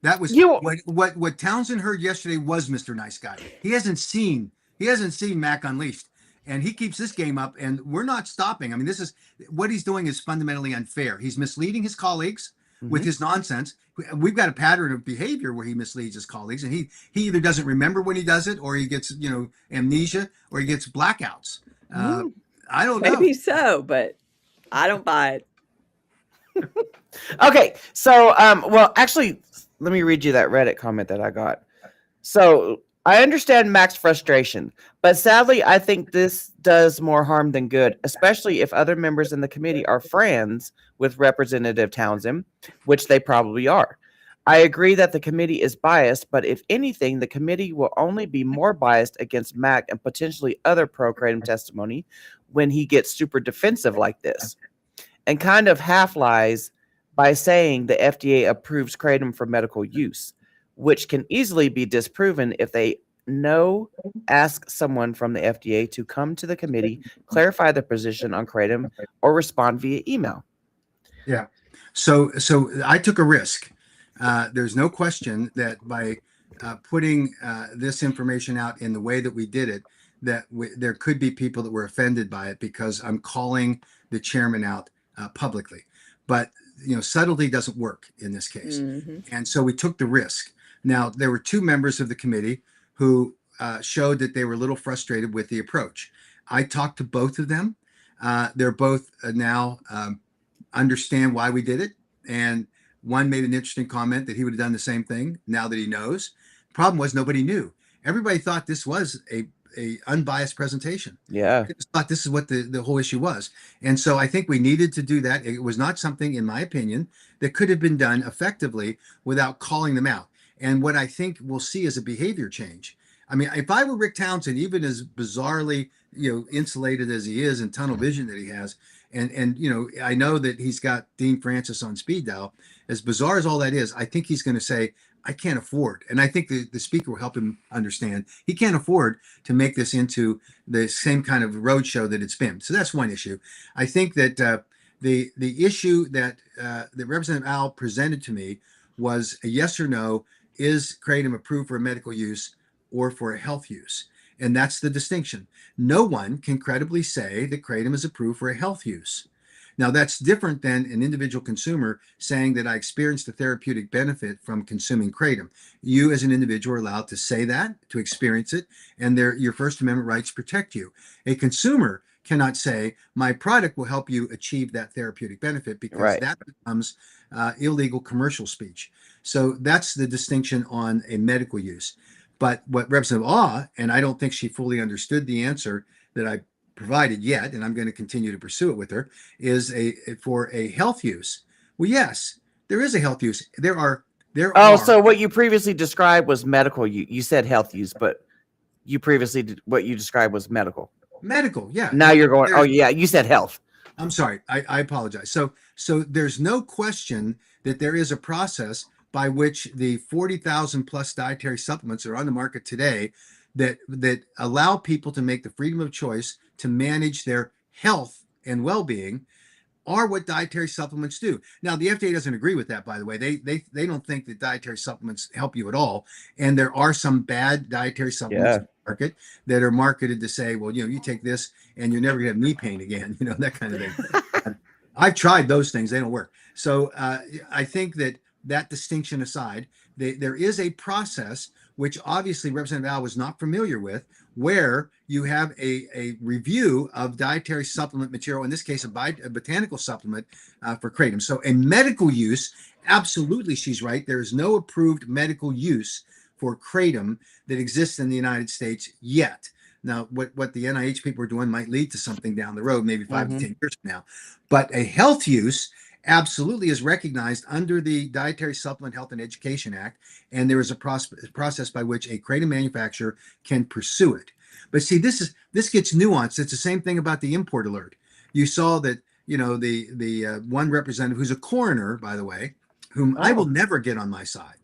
That was what Townsend heard yesterday was Mr. Nice Guy. He hasn't seen Mac Unleashed, and he keeps this game up, and we're not stopping. I mean, this is what he's doing is fundamentally unfair. He's misleading his colleagues with his nonsense. We've got a pattern of behavior where he misleads his colleagues, and he either doesn't remember when he does it, or he gets amnesia, or he gets blackouts. I don't know. Maybe so, but I don't buy it. Okay, so well, actually, let me read you that Reddit comment that I got. So I understand Mac's frustration, but sadly, I think this does more harm than good, especially if other members in the committee are friends with Representative Townsend, which they probably are. I agree that the committee is biased, but if anything, the committee will only be more biased against Mac and potentially other pro-Kratom testimony when he gets super defensive like this, and kind of half lies by saying the FDA approves Kratom for medical use, which can easily be disproven if they ask someone from the FDA to come to the committee, clarify their position on Kratom, or respond via email. Yeah. So I took a risk. There's no question that by putting this information out in the way that we did it, that there could be people that were offended by it because I'm calling the chairman out publicly. But subtlety doesn't work in this case. And so we took the risk. Now, there were two members of the committee who showed that they were a little frustrated with the approach. I talked to both of them. They're both now understand why we did it. And one made an interesting comment that he would have done the same thing now that he knows. The problem was nobody knew. Everybody thought this was a unbiased presentation. Yeah. I thought this is what the whole issue was. And so I think we needed to do that. It was not something, in my opinion, that could have been done effectively without calling them out. And what I think we'll see is a behavior change. I mean, if I were Rick Townsend, even as bizarrely, insulated as he is and tunnel vision that he has, and I know that he's got Dean Francis on speed dial, as bizarre as all that is, I think he's going to say, I can't afford. And I think the speaker will help him understand he can't afford to make this into the same kind of roadshow that it's been. So that's one issue. I think that the issue that Representative Al presented to me was a yes or no, is Kratom approved for medical use or for a health use? And that's the distinction. No one can credibly say that Kratom is approved for a health use. Now, that's different than an individual consumer saying that I experienced a therapeutic benefit from consuming Kratom. You as an individual are allowed to say that, to experience it, and your First Amendment rights protect you. A consumer cannot say, my product will help you achieve that therapeutic benefit, because that becomes illegal commercial speech. So that's the distinction on a medical use. But what Representative Ah, and I don't think she fully understood the answer that I provided yet, and I'm going to continue to pursue it with her, is for a health use. Well, yes, there is a health use. There Oh, are so what you previously described was medical. You said health use, but what you described was medical. medical, yeah. Now you're going, oh yeah, you said health. I'm sorry. I apologize. So there's no question that there is a process by which the 40,000 plus dietary supplements that are on the market today that allow people to make the freedom of choice to manage their health and well-being are what dietary supplements do. Now, the FDA doesn't agree with that, by the way. They don't think that dietary supplements help you at all. And there are some bad dietary supplements Yeah. in the market that are marketed to say, well, you take this and you're never gonna have knee pain again, that kind of thing. I've tried those things, they don't work. So I think that distinction aside, there is a process which obviously Representative Al was not familiar with, where you have a review of dietary supplement material, in this case, a botanical supplement for kratom. So in medical use, absolutely, she's right. There is no approved medical use for kratom that exists in the United States yet. Now, what the NIH people are doing might lead to something down the road, maybe 5 to 10 years from now. But a health use absolutely is recognized under the Dietary Supplement Health and Education Act, and there is a process by which a kratom manufacturer can pursue it. But see, this gets nuanced. It's the same thing about the import alert. You saw that the one representative who's a coroner, by the way, whom I will never get on my side,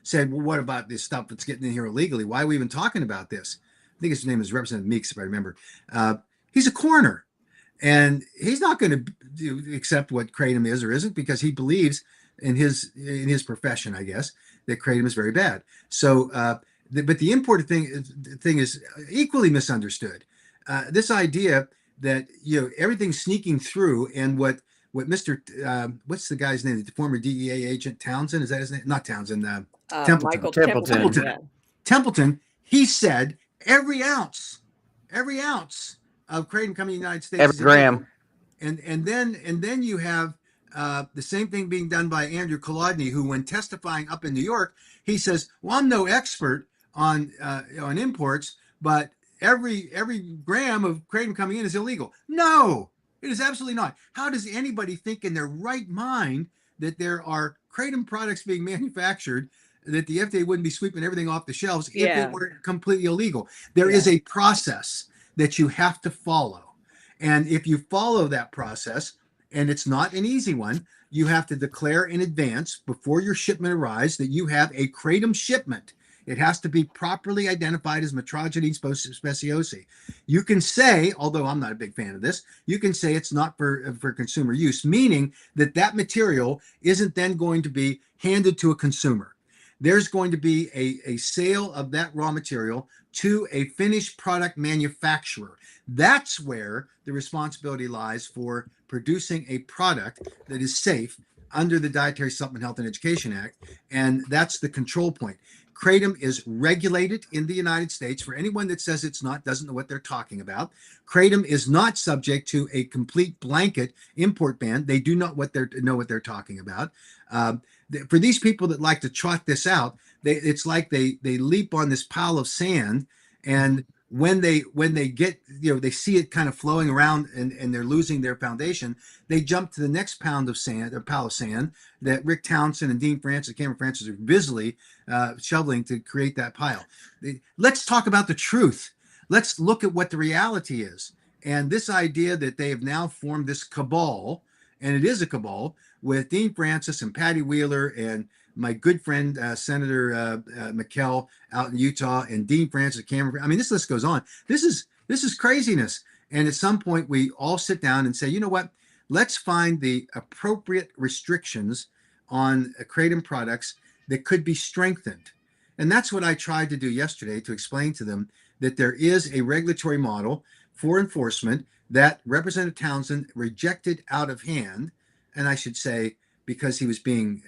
said, "Well, what about this stuff that's getting in here illegally? Why are we even talking about this?" I think his name is Representative Meeks, if I remember. He's a coroner. And he's not going to accept what kratom is or isn't, because he believes in his profession, I guess, that kratom is very bad. So, but the important thing is equally misunderstood. This idea that everything's sneaking through, and what Mr. What's the guy's name? The former DEA agent Townsend, is that his name? Not Townsend. Templeton. Michael Templeton. Templeton. Yeah. Templeton. He said every ounce of kratom coming to the United States, every gram, and then you have the same thing being done by Andrew Kolodny, who, when testifying up in New York, he says, "Well, I'm no expert on imports, but every gram of kratom coming in is illegal." No, it is absolutely not. How does anybody think in their right mind that there are kratom products being manufactured that the FDA wouldn't be sweeping everything off the shelves if it were completely illegal? There is a process that you have to follow. And if you follow that process, and it's not an easy one, you have to declare in advance before your shipment arrives that you have a kratom shipment. It has to be properly identified as Metrogyne speciosa. You can say, although I'm not a big fan of this, you can say it's not for consumer use, meaning that material isn't then going to be handed to a consumer. There's going to be a sale of that raw material to a finished product manufacturer. That's where the responsibility lies for producing a product that is safe under the Dietary Supplement Health and Education Act, and that's the control point. Kratom is regulated in the United States. For anyone that says it's not, doesn't know what they're talking about. Kratom is not subject to a complete blanket import ban. They do not know what they're talking about. For these people that like to trot this out, it's like they leap on this pile of sand, and when they get, they see it kind of flowing around and they're losing their foundation, they jump to the next pile of sand that Rick Townsend and Dean Francis, Cameron Francis, are busily shoveling to create that pile. Let's talk about the truth. Let's look at what the reality is. And this idea that they have now formed this cabal, and it is a cabal, with Dean Francis and Patty Wheeler and my good friend Senator McKell out in Utah, and Dean Francis, Cameron. I mean, this list goes on. This is craziness. And at some point, we all sit down and say, you know what? Let's find the appropriate restrictions on kratom products that could be strengthened. And that's what I tried to do yesterday, to explain to them that there is a regulatory model for enforcement that Representative Townsend rejected out of hand. And I should say, because he was being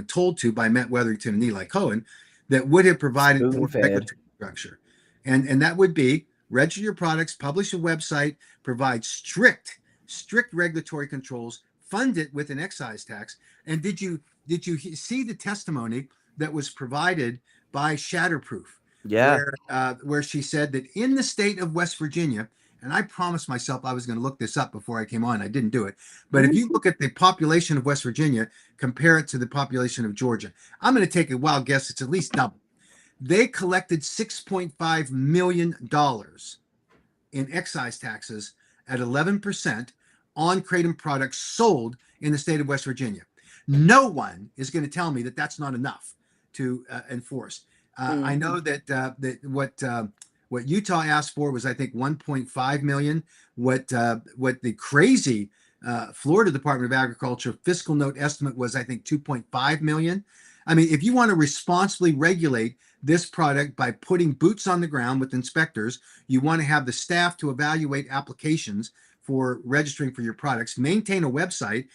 told to by Matt Weatherington and Eli Cohen, that would have provided for regulatory structure. And that would be register your products, publish a website, provide strict regulatory controls, fund it with an excise tax. And did you see the testimony that was provided by Shatterproof? Yeah. where she said that in the state of West Virginia, and I promised myself I was going to look this up before I came on. I didn't do it. But if you look at the population of West Virginia, compare it to the population of Georgia, I'm going to take a wild guess. It's at least double. They collected $6.5 million in excise taxes at 11% on Kratom products sold in the state of West Virginia. No one is going to tell me that that's not enough to enforce. I know that what Utah asked for was, I think, 1.5 million. What the crazy Florida Department of Agriculture fiscal note estimate was, I think, 2.5 million. I mean, if you want to responsibly regulate this product by putting boots on the ground with inspectors, you want to have the staff to evaluate applications for registering for your products, maintain a website.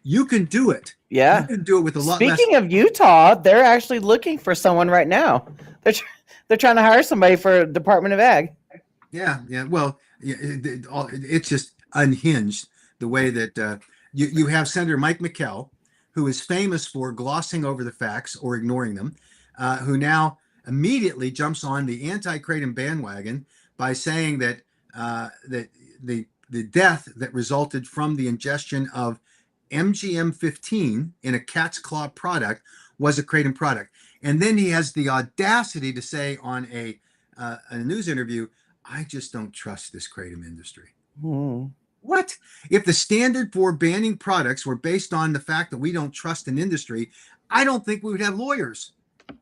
You can do it. Yeah. You can do it with a lot less. Speaking of Utah, they're actually looking for someone right now. They're trying to hire somebody for Department of Ag. Yeah. Well, it's just unhinged the way that you have Senator Mike McKell, who is famous for glossing over the facts or ignoring them, who now immediately jumps on the anti-Kratom bandwagon by saying that that the death that resulted from the ingestion of MGM-15 in a cat's claw product was a Kratom product. And then he has the audacity to say on a news interview, "I just don't trust this Kratom industry." What? If the standard for banning products were based on the fact that we don't trust an industry, I don't think we would have lawyers. I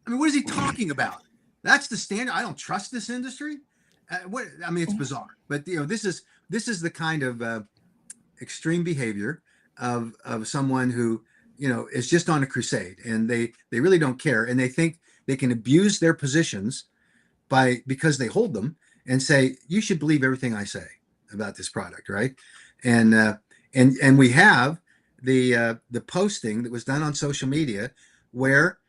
mean, what is he talking about? That's the standard. I don't trust this industry. It's bizarre. But this is the kind of extreme behavior of someone who is just on a crusade, and they really don't care, and they think they can abuse their positions because they hold them and say, you should believe everything I say about this product, right? And we have the posting that was done on social media where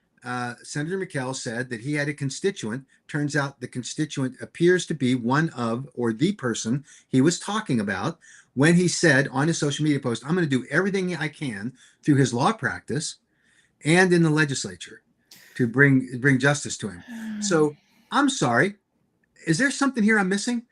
Senator McKell said that he had a constituent. Turns out the constituent appears to be one of, or the person he was talking about when he said on his social media post, "I'm going to do everything I can through his law practice and in the legislature to bring justice to him." So I'm sorry. Is there something here I'm missing?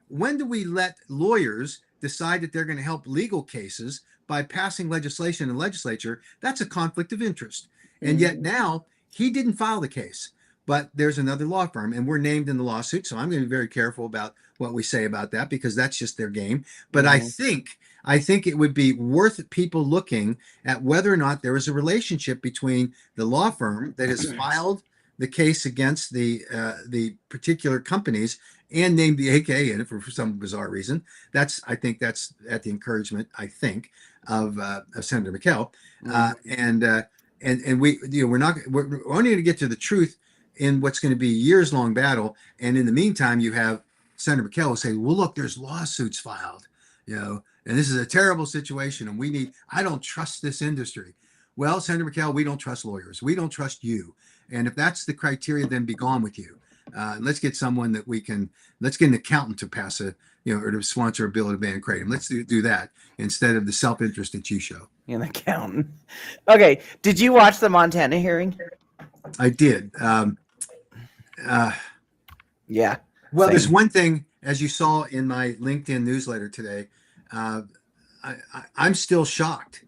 When do we let lawyers decide that they're going to help legal cases by passing legislation in the legislature? That's a conflict of interest. And yet now he didn't file the case, but there's another law firm and we're named in the lawsuit. So I'm going to be very careful about what we say about that because that's just their game. But I think it would be worth people looking at whether or not there is a relationship between the law firm that has filed the case against the particular companies and named the AKA in it for some bizarre reason. I think that's at the encouragement, of Senator McKell. And we're only going to get to the truth in what's going to be a years-long battle. And in the meantime, you have Senator McKell will say, well, look, there's lawsuits filed, and this is a terrible situation. And I don't trust this industry. Well, Senator McKell, we don't trust lawyers. We don't trust you. And if that's the criteria, then be gone with you. Let's get someone that let's get an accountant to pass or to sponsor a bill to ban Kratom. Let's do that instead of the self-interest that you show. An accountant. Okay. Did you watch the Montana hearing? I did. Yeah. Well, Same. there's one thing, as you saw in my LinkedIn newsletter today, I'm still shocked.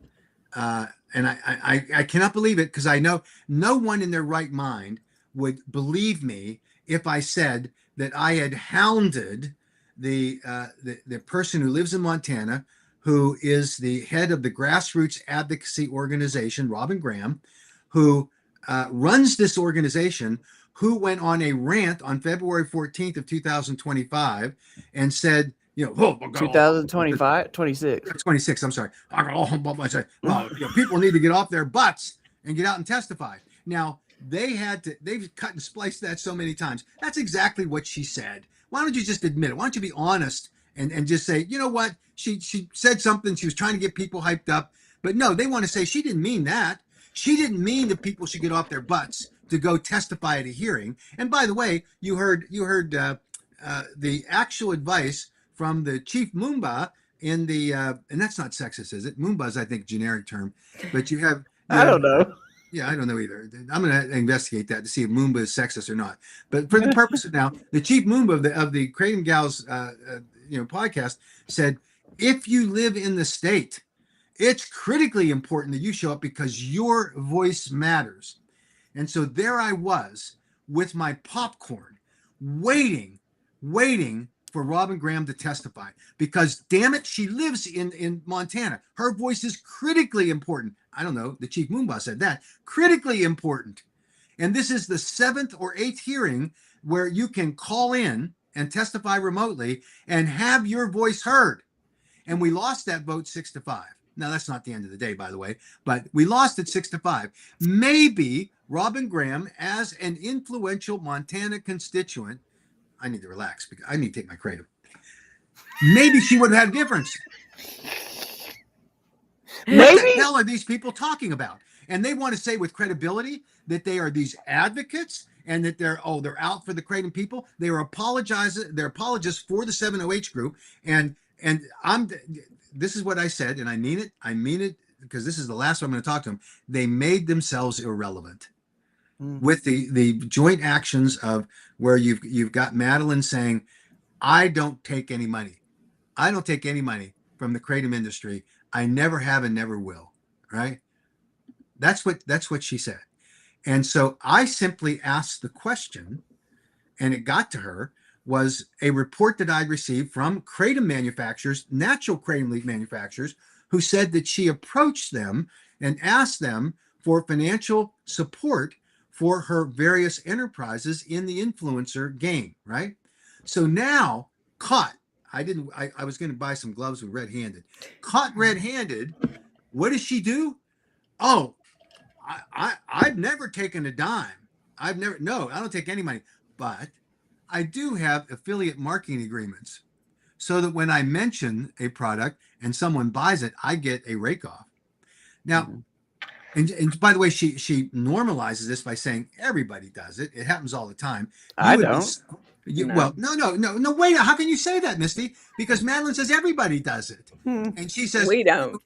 And I cannot believe it because I know no one in their right mind would believe me if I said that I had hounded the person who lives in Montana, who is the head of the grassroots advocacy organization, Robin Graham, who runs this organization, who went on a rant on February 14th of 2025 and said, 2025, 26. 26, I'm sorry. People need to get off their butts and get out and testify. Now, they've cut and spliced that so many times. That's exactly what she said. Why don't you just admit it? Why don't you be honest and just say, you know what? She said something. She was trying to get people hyped up. But no, they want to say she didn't mean that. She didn't mean that people should get off their butts to go testify at a hearing. And by the way, you heard the actual advice from the chief Moomba in the and that's not sexist, is it? Moomba is, I think, generic term. But you have I don't know. Yeah, I don't know either. I'm going to investigate that to see if Moomba is sexist or not. But for the purpose of now, the chief Moomba of the Kratom Gals, podcast said, if you live in the state, it's critically important that you show up because your voice matters. And so there I was with my popcorn, waiting, waiting for Robin Graham to testify because, damn it, she lives in Montana. Her voice is critically important. I don't know. The chief Moomba said that. Critically important. And this is the 7th or 8th hearing where you can call in and testify remotely and have your voice heard. And we lost that vote 6-5. Now, that's not the end of the day, by the way, but we lost it 6-5. Maybe Robin Graham, as an influential Montana constituent, I need to relax because I need to take my kratom. Maybe she would have had a difference. What the hell are these people talking about? And they want to say with credibility that they are these advocates and that they're out for the kratom people. They are they're apologists for the 7OH group. And this is what I said, and I mean it because this is the last one I'm going to talk to them. They made themselves irrelevant with the joint actions of where you've got Madeline saying, I don't take any money. I don't take any money from the kratom industry. I never have and never will. Right? That's what she said. And so I simply asked the question, and it got to her, was a report that I'd received from kratom manufacturers, natural kratom leaf manufacturers, who said that she approached them and asked them for financial support for her various enterprises in the influencer game, right? So now, caught, I was going to buy some gloves with red-handed. Caught red-handed, what does she do? Oh, I've never taken a dime. I don't take any money, but I do have affiliate marketing agreements so that when I mention a product and someone buys it, I get a rake off. Now, and by the way, she normalizes this by saying everybody does it. It happens all the time. I don't. Well, no. Wait, how can you say that, Misty? Because Madeline says everybody does it. And she says, We don't.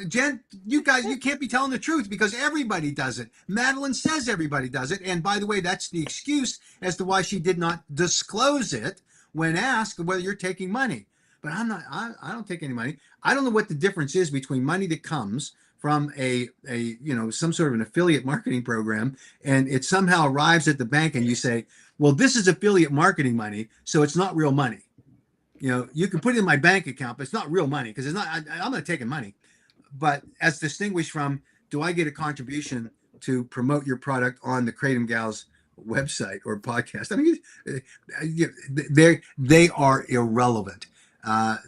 Jen, you guys, you can't be telling the truth because everybody does it. Madeline says everybody does it. And by the way, that's the excuse as to why she did not disclose it when asked whether you're taking money. But I don't take any money. I don't know what the difference is between money that comes from a some sort of an affiliate marketing program and it somehow arrives at the bank and you say, well, this is affiliate marketing money, so it's not real money. You can put it in my bank account, but it's not real money because I'm not taking money. But as distinguished from, do I get a contribution to promote your product on the Kratom Gals website or podcast? I mean, they are irrelevant.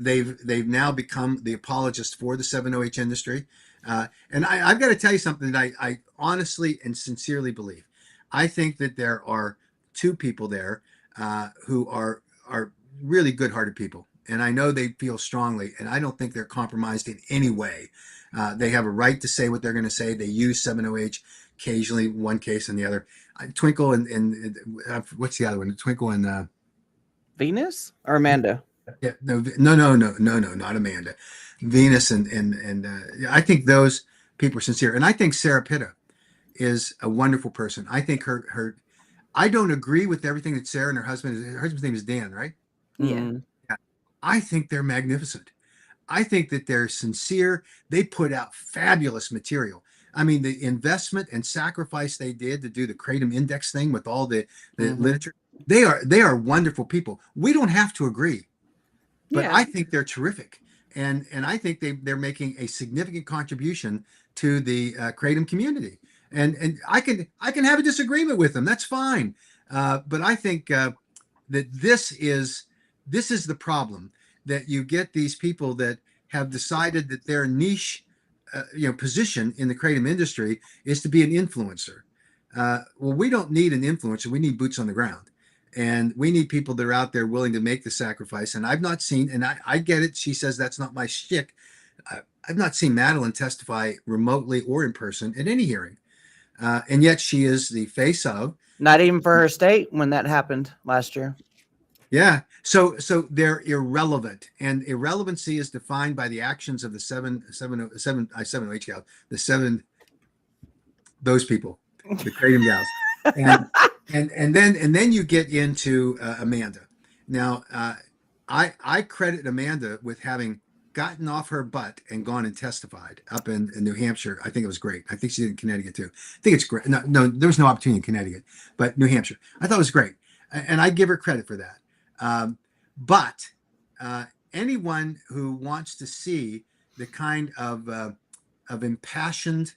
They've now become the apologists for the 7OH industry. And I've got to tell you something that I honestly and sincerely believe. I think that there are two people there who are really good-hearted people. And I know they feel strongly, and I don't think they're compromised in any way. They have a right to say what they're going to say. They use 7OH occasionally, one case and the other. Twinkle and what's the other one? Twinkle and Venus or Amanda? Yeah, no, not Amanda. Venus and I think those people are sincere, and I think Sarah Pitta is a wonderful person. I think her. I don't agree with everything that Sarah and her husband's name is Dan, right? Yeah. I think they're magnificent. I think that they're sincere. They put out fabulous material. I mean, the investment and sacrifice they did to do the Kratom Index thing with all the literature. They are wonderful people. We don't have to agree, but I think they're terrific. And I think they're making a significant contribution to the Kratom community. And I can have a disagreement with them. That's fine. But I think that this is the problem, that you get these people that have decided that their niche, position in the kratom industry is to be an influencer. Well, we don't need an influencer. We need boots on the ground. And we need people that are out there willing to make the sacrifice. And I've not seen, and I get it. She says that's not my shtick. I've not seen Madeline testify remotely or in person at any hearing. And yet she is the face of. Not even for her state when that happened last year. Yeah. So they're irrelevant, and irrelevancy is defined by the actions of the 7OH, the 7 those people, the Kratom gals, and then you get into Amanda. Now, I credit Amanda with having gotten off her butt and gone and testified up in New Hampshire. I think it was great. I think she did in Connecticut too. I think it's great. No, there was no opportunity in Connecticut, but New Hampshire. I thought it was great, and I give her credit for that. But anyone who wants to see the kind of impassioned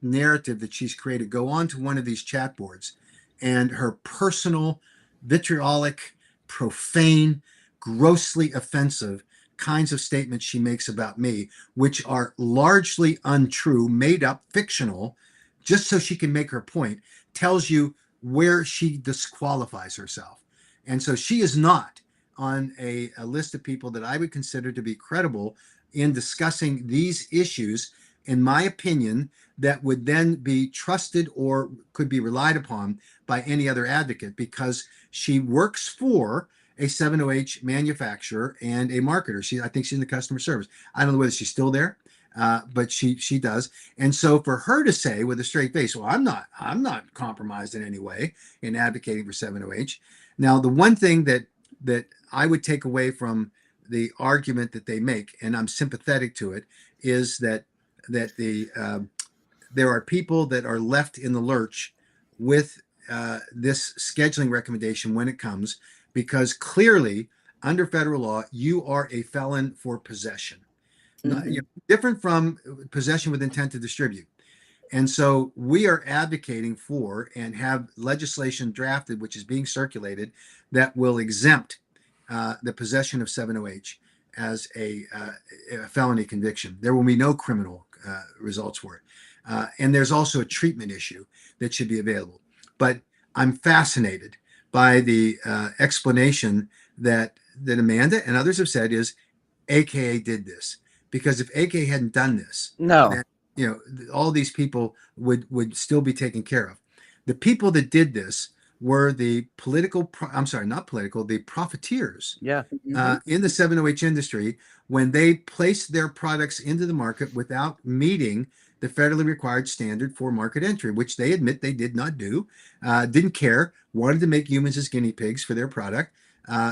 narrative that she's created, go on to one of these chat boards, and her personal, vitriolic, profane, grossly offensive kinds of statements she makes about me, which are largely untrue, made up, fictional, just so she can make her point, tells you where she disqualifies herself. And so she is not on a list of people that I would consider to be credible in discussing these issues, in my opinion, that would then be trusted or could be relied upon by any other advocate, because she works for a 708 manufacturer and a marketer. I think she's in the customer service. I don't know whether she's still there, but she does. And so for her to say with a straight face, well, I'm not compromised in any way in advocating for 708. Now, the one thing that I would take away from the argument that they make, and I'm sympathetic to it, is that there are people that are left in the lurch with this scheduling recommendation when it comes, because clearly under federal law, you are a felon for possession. Different from possession with intent to distribute. And so we are advocating for and have legislation drafted, which is being circulated, that will exempt the possession of 708 as a felony conviction. There will be no criminal results for it. And there's also a treatment issue that should be available. But I'm fascinated by the explanation that Amanda and others have said is AKA did this. Because if AKA hadn't done this, then, all these people would still be taken care of. The people that did this were the the profiteers in the 708 industry, when they placed their products into the market without meeting the federally required standard for market entry, which they admit they did not do, didn't care, wanted to make humans as guinea pigs for their product.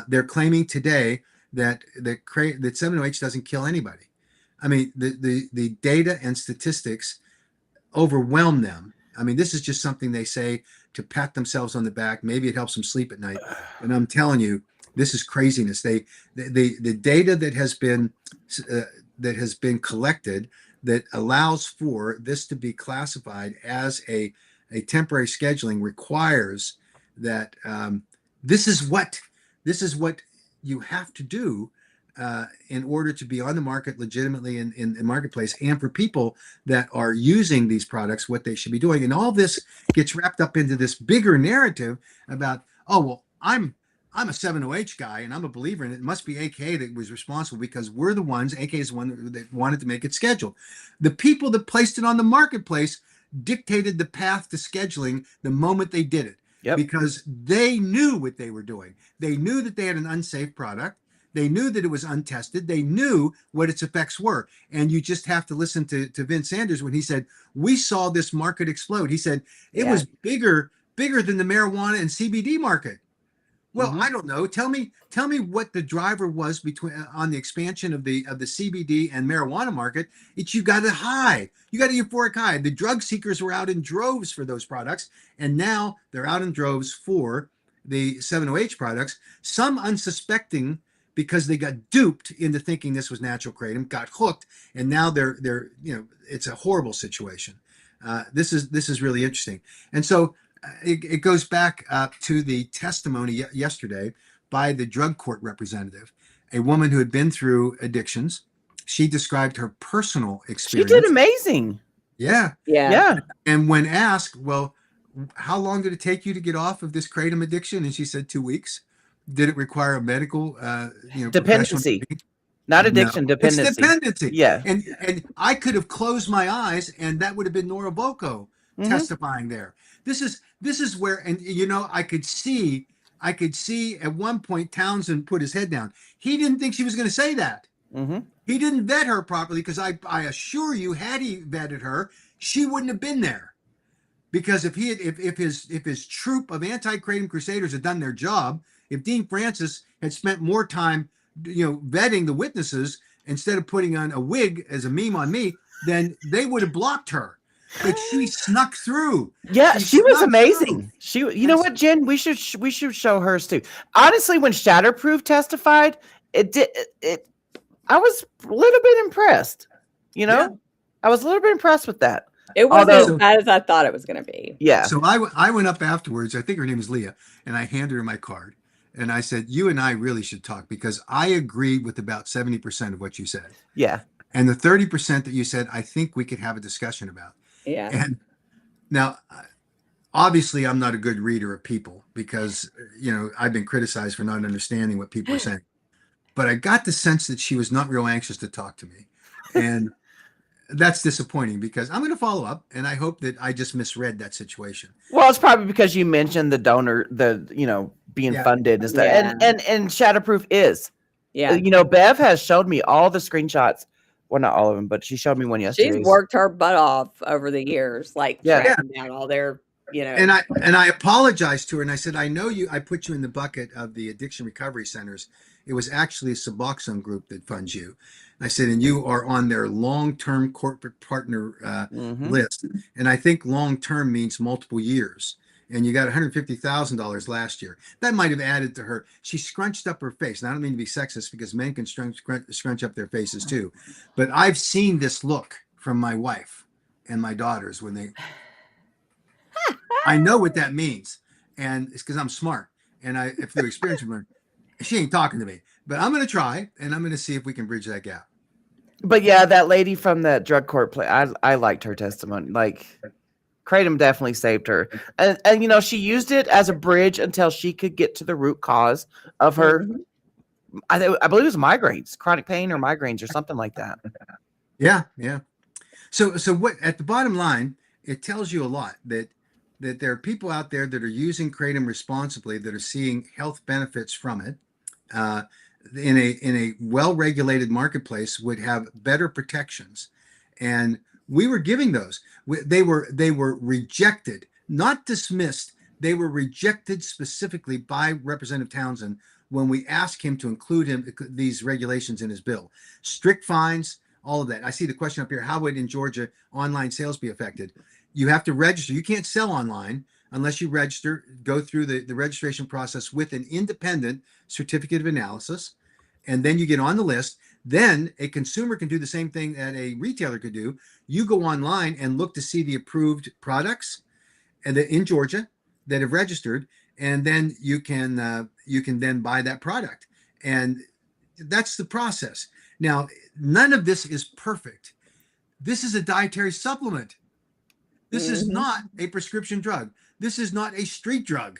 They're claiming today that 708 doesn't kill anybody. I mean, the data and statistics overwhelm them. I mean, this is just something they say to pat themselves on the back. Maybe it helps them sleep at night. And I'm telling you, this is craziness. The data that has been collected that allows for this to be classified as a temporary scheduling requires that this is what you have to do in order to be on the market legitimately in the marketplace, and for people that are using these products, what they should be doing. And all this gets wrapped up into this bigger narrative about, oh, well, I'm a 708 guy and I'm a believer, and it must be AKA that was responsible because we're the ones, AKA is the one that wanted to make it scheduled. The people that placed it on the marketplace dictated the path to scheduling the moment they did it. Yep. Because they knew what they were doing. They knew that they had an unsafe product. They knew that it was untested. They knew what its effects were. And you just have to listen to Vince Sanders when he said, we saw this market explode. He said it was bigger than the marijuana and CBD market. Well, I don't know. Tell me what the driver was on the expansion of the CBD and marijuana market. You got a high. You got a euphoric high. The drug seekers were out in droves for those products, and now they're out in droves for the 708 products. Some unsuspecting, because they got duped into thinking this was natural kratom, got hooked, and now they're it's a horrible situation. This is really interesting, and so it goes back to the testimony yesterday by the drug court representative, a woman who had been through addictions. She described her personal experience. She did amazing. Yeah. And when asked, well, how long did it take you to get off of this kratom addiction? And she said 2 weeks. Did it require a medical, dependency? Not addiction, no, dependency. It's dependency. Yeah. And I could have closed my eyes, and that would have been Nora Boko testifying there. This is where, and I could see at one point Townsend put his head down. He didn't think she was going to say that. He didn't vet her properly, because I assure you, had he vetted her, she wouldn't have been there. Because if his troop of anti-Kratom crusaders had done their job, if Dean Francis had spent more time, vetting the witnesses instead of putting on a wig as a meme on me, then they would have blocked her. But she snuck through. Yeah, she was snuck amazing. through. You know what, Jen? We should show hers too. Honestly, when Shatterproof testified, I was a little bit impressed. Yeah. I was a little bit impressed with that. It wasn't Although- as bad as I thought it was going to be. Yeah. So I went up afterwards. I think her name is Leah, and I handed her my card, and I said, "You and I really should talk because I agree with about 70% of what you said, Yeah. and the 30% that you said, I think we could have a discussion about." Yeah. And now, obviously, I'm not a good reader of people because I've been criticized for not understanding what people are saying. But I got the sense that she was not real anxious to talk to me, and that's disappointing because I'm going to follow up, and I hope that I just misread that situation. Well, it's probably because you mentioned the donor, being Yeah. funded and stuff, Yeah. and Shatterproof is. Yeah. Bev has showed me all the screenshots. Well, not all of them, but she showed me one yesterday. She's worked her butt off over the years, Yeah. tracking down all their, And I apologized to her, and I said, I know I put you in the bucket of the addiction recovery centers. It was actually a Suboxone group that funds you. And I said, and you are on their long-term corporate partner list. And I think long-term means multiple years. And you got $150,000 last year. That might have added to her. She scrunched up her face. And I don't mean to be sexist because men can scrunch up their faces too. But I've seen this look from my wife and my daughters when they. I know what that means, and it's because I'm smart, and if through experience, learn. She ain't talking to me, but I'm going to try, and I'm going to see if we can bridge that gap. But yeah, that lady from the drug court play, I liked her testimony. Like, Kratom definitely saved her, and she used it as a bridge until she could get to the root cause of her. I believe it was migraines, chronic pain, or migraines, or something like that. Yeah. So what at the bottom line, it tells you a lot that there are people out there that are using Kratom responsibly that are seeing health benefits from it. In a well-regulated marketplace would have better protections, and we were giving those. They were rejected, not dismissed. They were rejected specifically by Representative Townsend when we asked him to include these regulations in his bill. Strict fines, all of that. I see the question up here: how would in Georgia online sales be affected? You have to register. You can't sell online unless you register, go through the registration process with an independent certificate of analysis, and then you get on the list. Then a consumer can do the same thing that a retailer could do. You go online and look to see the approved products and in Georgia that have registered, and then you can then buy that product. And that's the process. Now, none of this is perfect. This is a dietary supplement. This is not a prescription drug. This is not a street drug.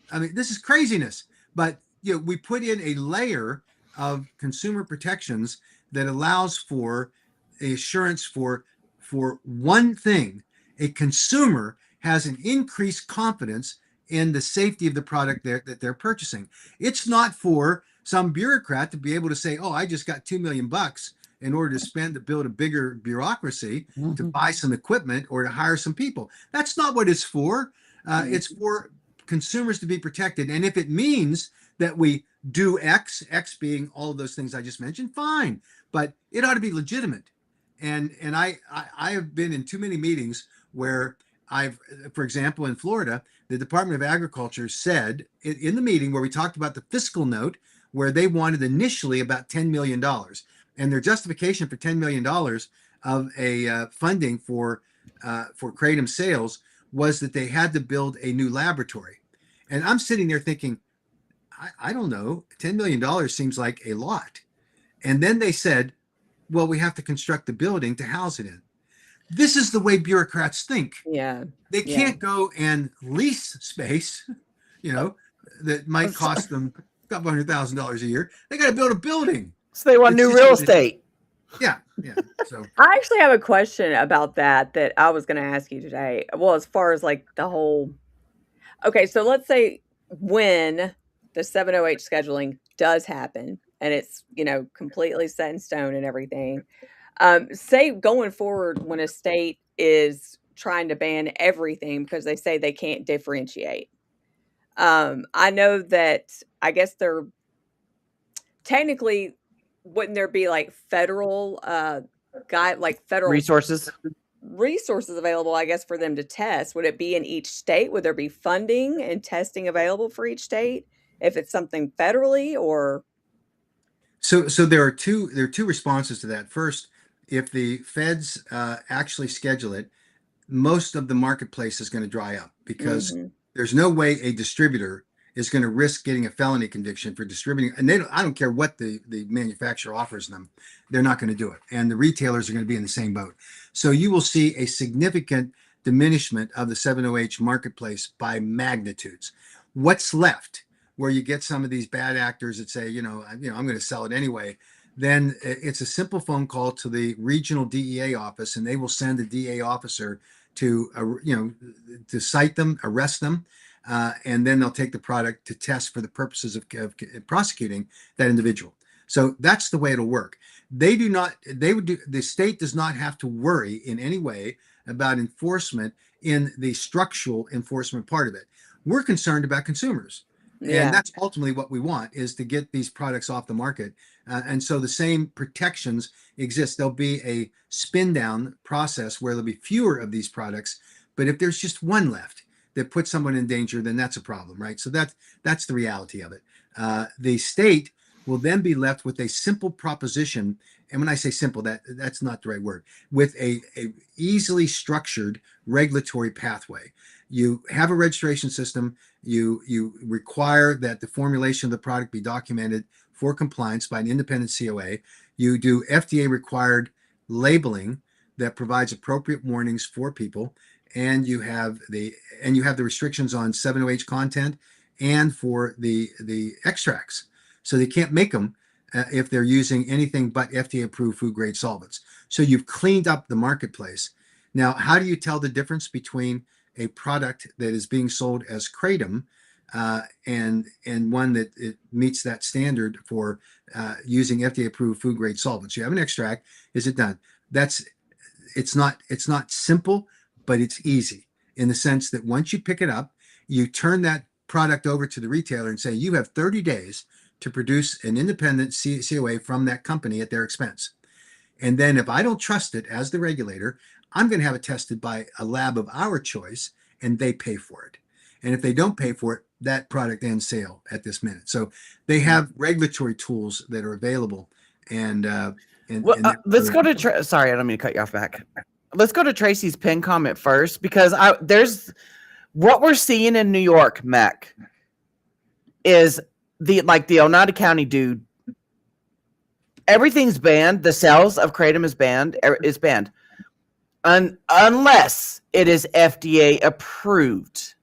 I mean, this is craziness. But we put in a layer of consumer protections that allows for assurance for one thing. A consumer has an increased confidence in the safety of the product that they're purchasing. It's not for some bureaucrat to be able to say, "Oh, I just got $2 million in order to build a bigger bureaucracy to buy some equipment or to hire some people." That's not what it's for. It's for consumers to be protected. And if it means that we do X being all of those things I just mentioned, fine. But it ought to be legitimate. And I have been in too many meetings where for example, in Florida, the Department of Agriculture said in the meeting where we talked about the fiscal note, where they wanted initially about $10 million. And their justification for $10 million of a funding for Kratom sales was that they had to build a new laboratory. And I'm sitting there thinking, I don't know, $10 million seems like a lot. And then they said, well, we have to construct the building to house it in. This is the way bureaucrats think. Yeah. They can't go and lease space, that might cost them a couple $100,000 a year. They got to build a building. So they want new real estate. Yeah. So I actually have a question about that I was going to ask you today. Well, as far as like the whole, okay, so let's say when the 708 scheduling does happen and it's, completely set in stone and everything, Say going forward when a state is trying to ban everything because they say they can't differentiate. I know that I guess they're technically wouldn't there be like federal federal Resources. resources available, I guess, for them to test? Would it be in each state? Would there be funding and testing available for each state if it's something federally or? So there are two responses to that. First, if the feds actually schedule it, most of the marketplace is going to dry up because Mhm. there's no way a distributor is going to risk getting a felony conviction for distributing. And I don't care what the manufacturer offers them, they're not going to do it. And the retailers are going to be in the same boat. So you will see a significant diminishment of the 7OH marketplace by magnitudes. What's left, where you get some of these bad actors that say, I'm going to sell it anyway, then it's a simple phone call to the regional DEA office, and they will send a DA officer to to cite them, arrest them, and then they'll take the product to test for the purposes of prosecuting that individual. So that's the way it'll work. The state does not have to worry in any way about enforcement in the structural enforcement part of it. We're concerned about consumers. Yeah. And that's ultimately what we want, is to get these products off the market. And so the same protections exist. There'll be a spin down process where there'll be fewer of these products. But if there's just one left that puts someone in danger, then that's a problem, right? So that's the reality of it. The state will then be left with a simple proposition. And when I say simple, that's not the right word, with a easily structured regulatory pathway. You have a registration system. You require that the formulation of the product be documented for compliance by an independent COA. You do FDA required labeling that provides appropriate warnings for people, and you have the restrictions on 7OH content and for the extracts. So they can't make them if they're using anything but FDA approved food grade solvents. So you've cleaned up the marketplace. Now, how do you tell the difference between a product that is being sold as Kratom and one that it meets that standard for using FDA approved food grade solvents? You have an extract. Is it done? It's not simple, but it's easy in the sense that once you pick it up, you turn that product over to the retailer and say, you have 30 days to produce an independent COA from that company at their expense. And then if I don't trust it as the regulator, I'm going to have it tested by a lab of our choice, and they pay for it. And if they don't pay for it, that product ends sale at this minute. So they have regulatory tools that are available. And let's go to sorry, I don't mean to cut you off, Mac. Let's go to Tracy's pin comment first, because there's what we're seeing in New York, Mac, is the Oneida County dude. Everything's banned. The sales of Kratom is banned. Unless it is FDA approved.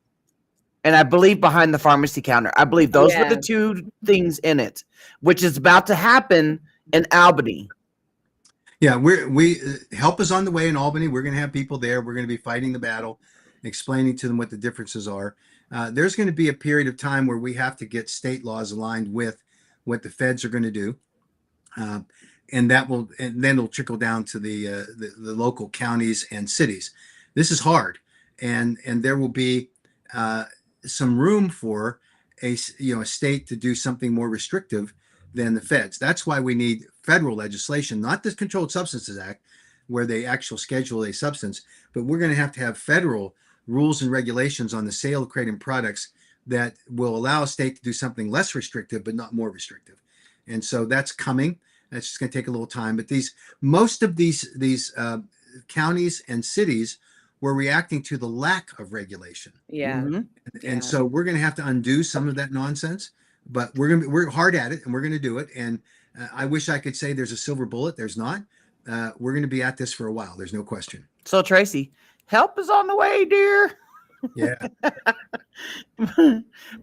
And I believe behind the pharmacy counter. I believe those were the two things in it, which is about to happen in Albany. Yeah, we help is on the way in Albany. We're going to have people there. We're going to be fighting the battle, explaining to them what the differences are. There's going to be a period of time where we have to get state laws aligned with what the feds are going to do. And then it'll trickle down to the local counties and cities. This is hard, and there will be some room for a state to do something more restrictive than the feds. That's why we need federal legislation, not the Controlled Substances Act, where they actually schedule a substance, but we're going to have federal rules and regulations on the sale of Kratom products that will allow a state to do something less restrictive, but not more restrictive. And so that's coming. That's just going to take a little time. But most of these counties and cities were reacting to the lack of regulation. Yeah. Mm-hmm. And so we're going to have to undo some of that nonsense. But we're hard at it, and we're going to do it. And I wish I could say there's a silver bullet. There's not. We're going to be at this for a while. There's no question. So Tracy, help is on the way, dear. Yeah.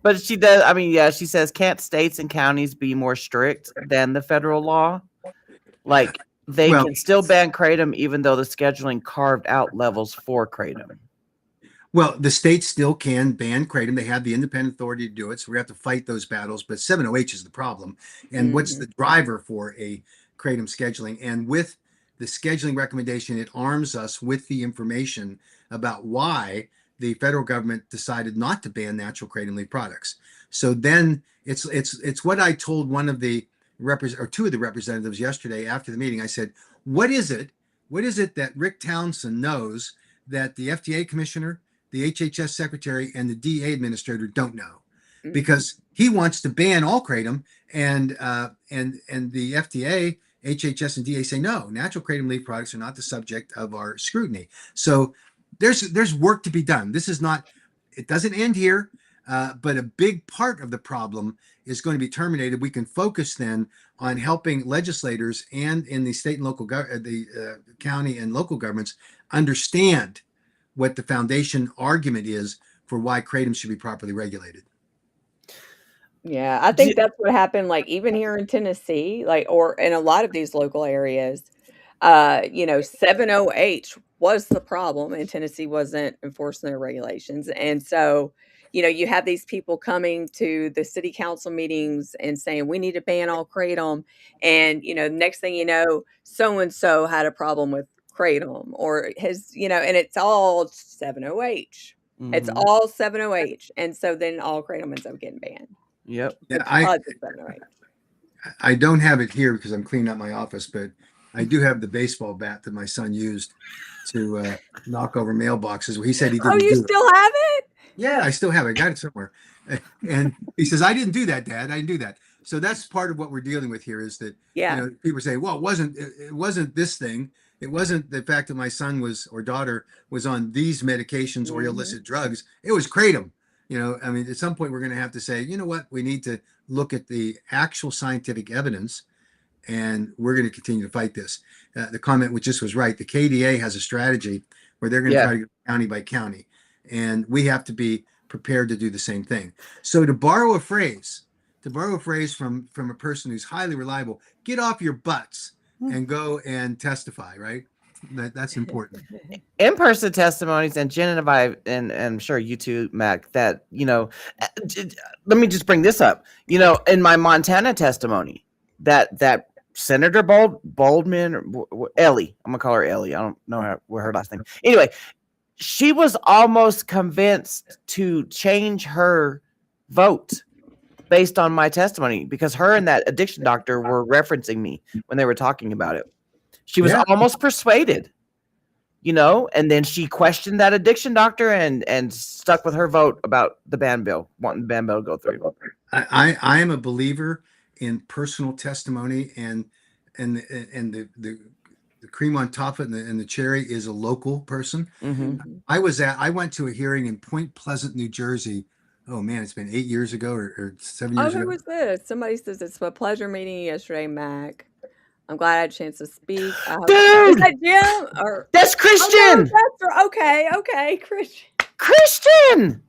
But she does. I mean, yeah, she says, can't states and counties be more strict than the federal law? Like they can still ban Kratom even though the scheduling carved out levels for Kratom. Well, the states still can ban Kratom. They have the independent authority to do it. So we have to fight those battles. But 7OH is the problem. And what's the driver for a Kratom scheduling? And with the scheduling recommendation, it arms us with the information about why the federal government decided not to ban natural kratom leaf products. So then it's what I told one of the two of the representatives yesterday after the meeting. I said, what is it that Rick Townsend knows that the FDA commissioner, the HHS secretary, and the DA administrator don't know? Because he wants to ban all kratom, and the FDA, HHS, and DA say no, natural kratom leaf products are not the subject of our scrutiny. So there's work to be done. This is not, it doesn't end here, but a big part of the problem is going to be terminated. We can focus then on helping legislators and in the state and local, county and local governments understand what the foundation argument is for why kratom should be properly regulated. Yeah, I think that's what happened, like, even here in Tennessee, like, or in a lot of these local areas, 7-OH was the problem, and Tennessee wasn't enforcing their regulations. And so, you have these people coming to the city council meetings and saying, we need to ban all kratom. And, next thing you know, so-and-so had a problem with kratom, or and it's all 7-OH. It's all 7-OH. And so then all kratom ends up getting banned. Yep. Yeah, I don't have it here because I'm cleaning up my office, but I do have the baseball bat that my son used to knock over mailboxes. He said he didn't. Oh, you still have it? Yeah, I still have it. I got it somewhere. And he says, I didn't do that, Dad. I didn't do that. So that's part of what we're dealing with here is that people say, well, it wasn't this thing. It wasn't the fact that my son or daughter was on these medications or illicit drugs. It was kratom. At some point we're going to have to say, you know what, we need to look at the actual scientific evidence, and we're going to continue to fight this. The comment which just was right. The KDA has a strategy where they're going to try to go county by county, and we have to be prepared to do the same thing. So to borrow a phrase from a person who's highly reliable, get off your butts and go and testify, right? That's important. In-person testimonies, and Jen and I, and I'm sure you too, Mac, that, let me just bring this up. In my Montana testimony, that Senator Boldman, or Ellie, I'm gonna call her Ellie. I don't know her last name. Anyway, she was almost convinced to change her vote based on my testimony because her and that addiction doctor were referencing me when they were talking about it. She was almost persuaded, and then she questioned that addiction doctor and stuck with her vote about the ban bill, wanting the ban bill to go through. I am a believer in personal testimony, and the cream on top of it and the cherry is a local person. Mm-hmm. I went to a hearing in Point Pleasant, New Jersey. Oh man, it's been 8 years ago or 7 years ago. Who was this? Somebody says it's a pleasure meeting you yesterday, Mac. I'm glad I had a chance to speak. Dude! Is that Jim? That's Christian! Oh, no, okay, Christian. Christian!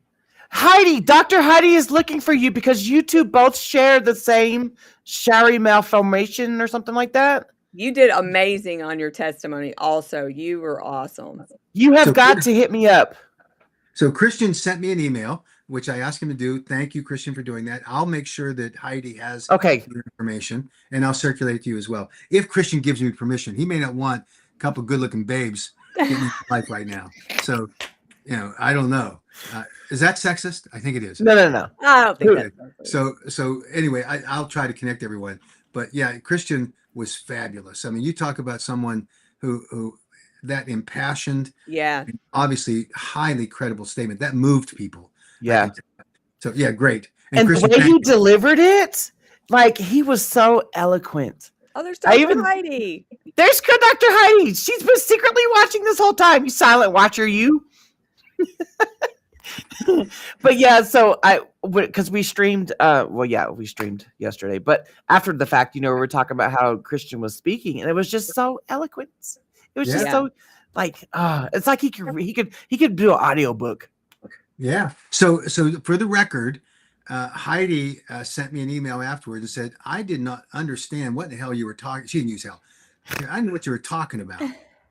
Heidi, Dr. Heidi is looking for you because you two both share the same Shari malformation or something like that. You did amazing on your testimony also. You were awesome. You have got to hit me up. So Christian sent me an email, which I asked him to do. Thank you, Christian, for doing that. I'll make sure that Heidi has your information, and I'll circulate it to you as well. If Christian gives me permission, he may not want a couple good-looking babes in his life right now. So, I don't know. Is that sexist? I think it is. No. I don't think that's So anyway, I'll try to connect everyone. But yeah, Christian was fabulous. I mean, you talk about someone who that impassioned, obviously highly credible statement that moved people. Yeah. So yeah, great. And Christian, the way he delivered it, like he was so eloquent. Oh, there's Dr. Heidi. There's Dr. Heidi. She's been secretly watching this whole time. You silent watcher, you. But yeah, so because we streamed, we streamed yesterday. But after the fact, we were talking about how Christian was speaking, and it was just so eloquent. It was just so like, it's like he could do an audiobook. Yeah. So for the record, Heidi sent me an email afterwards and said, I did not understand what the hell you were talking. She didn't use hell. I knew what you were talking about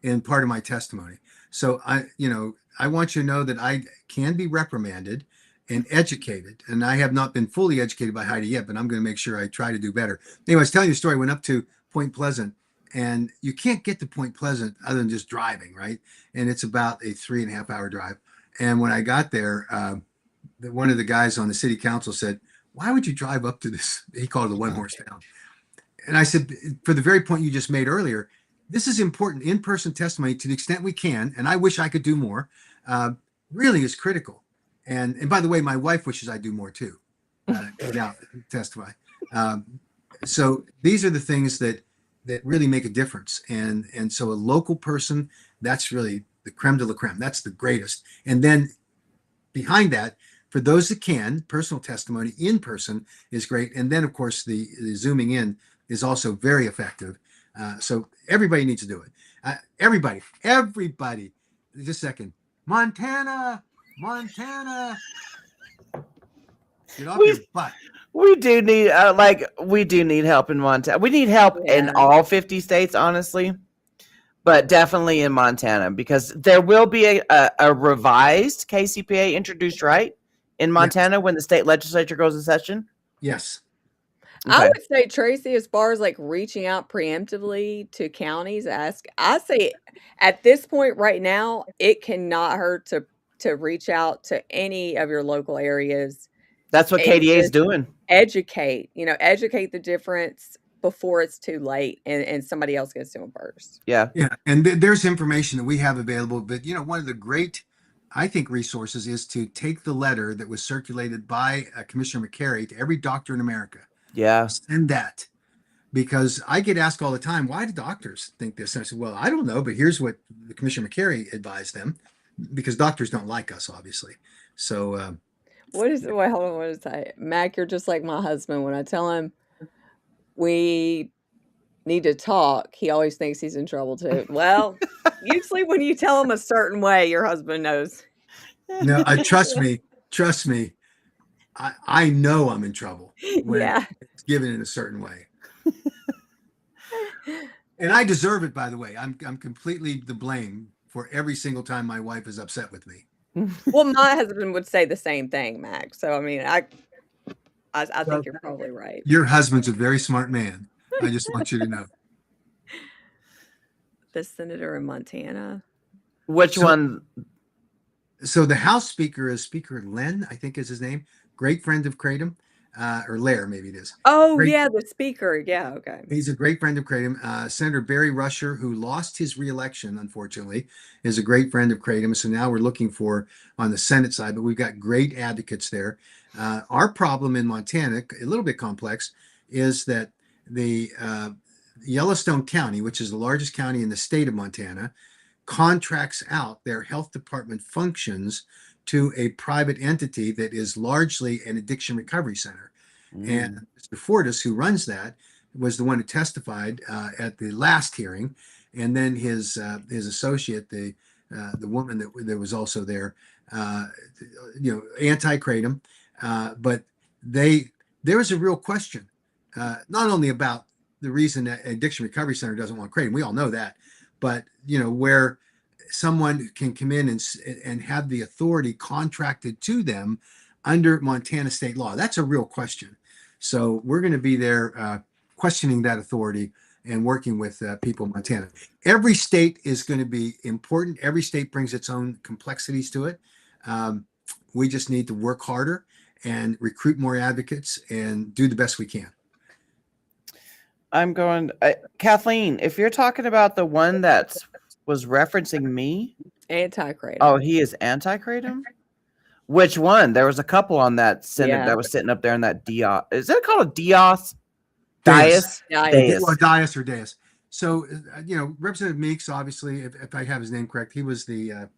in part of my testimony. So I want you to know that I can be reprimanded and educated, and I have not been fully educated by Heidi yet, but I'm going to make sure I try to do better. Anyway, I was telling you the story. I went up to Point Pleasant and you can't get to Point Pleasant other than just driving, right? And it's about a 3.5 hour drive. And when I got there, one of the guys on the city council said, "Why would you drive up to this?" He called it a one horse town. And I said, for the very point you just made earlier, this is important. In-person testimony, to the extent we can, and I wish I could do more, really is critical. And by the way, my wife wishes I do more too. Now testify. So these are the things that really make a difference. And so a local person, that's really the creme de la creme. That's the greatest. And then behind that, for those that can, personal testimony in person is great. And then, of course, the zooming in is also very effective. So everybody needs to do it. Everybody. Just a second. Montana. Get off your butt. We do need we do need help in Montana. We need help in all 50 states, honestly, but definitely in Montana, because there will be a revised KCPA introduced, right, in Montana when the state legislature goes in session. Yes. Okay. I would say, Tracy, as far as like reaching out preemptively to counties, I say at this point right now, it cannot hurt to reach out to any of your local areas. That's what KDA is doing. Educate the difference before it's too late and somebody else gets to them first. Yeah. And there's information that we have available, but one of the great, I think, resources is to take the letter that was circulated by Commissioner McCary to every doctor in America. Yeah. Send that, because I get asked all the time, why do doctors think this? And I said, well, I don't know, but here's what the Commissioner McCary advised them, because doctors don't like us, obviously. So, what is that? Mac, you're just like my husband. When I tell him we need to talk, he always thinks he's in trouble too. Well, usually when you tell him a certain way, your husband knows. No, trust me. I know I'm in trouble when it's given in a certain way. And I deserve it, by the way. I'm completely to blame for every single time my wife is upset with me. Well, my husband would say the same thing, Mac. So, I mean, I think you're probably right. Your husband's a very smart man. I just want you to know. The senator in Montana. Which one? So the House Speaker is Speaker Len, I think is his name. Great friend of Kratom, or Lair, maybe it is. Oh, the Speaker. Yeah, okay. He's a great friend of Kratom. Senator Barry Rusher, who lost his reelection, unfortunately, is a great friend of Kratom. So now we're looking for on the Senate side, but we've got great advocates there. Our problem in Montana, a little bit complex, is that the Yellowstone County, which is the largest county in the state of Montana, contracts out their health department functions to a private entity that is largely an addiction recovery center. And Mr. Fortis, who runs that, was the one who testified at the last hearing, and then his associate, the woman that was also there, anti-Kratom, but there is a real question, not only about the reason that addiction recovery center doesn't want Kratom, we all know that, but where someone can come in and have the authority contracted to them under Montana state law. That's a real question. So we're going to be there questioning that authority and working with people in Montana. Every state is going to be important. Every state brings its own complexities to it. We just need to work harder and recruit more advocates and do the best we can. I'm going, Kathleen, if you're talking about the one that was referencing me. Anti-Kratom. Oh, he is anti-Kratom? Which one? There was a couple on that Senate that was sitting up there in that Dios. Is it called a Dios? Dias. Dias. Or Dias. So, Representative Meeks, obviously, if I have his name correct, he was the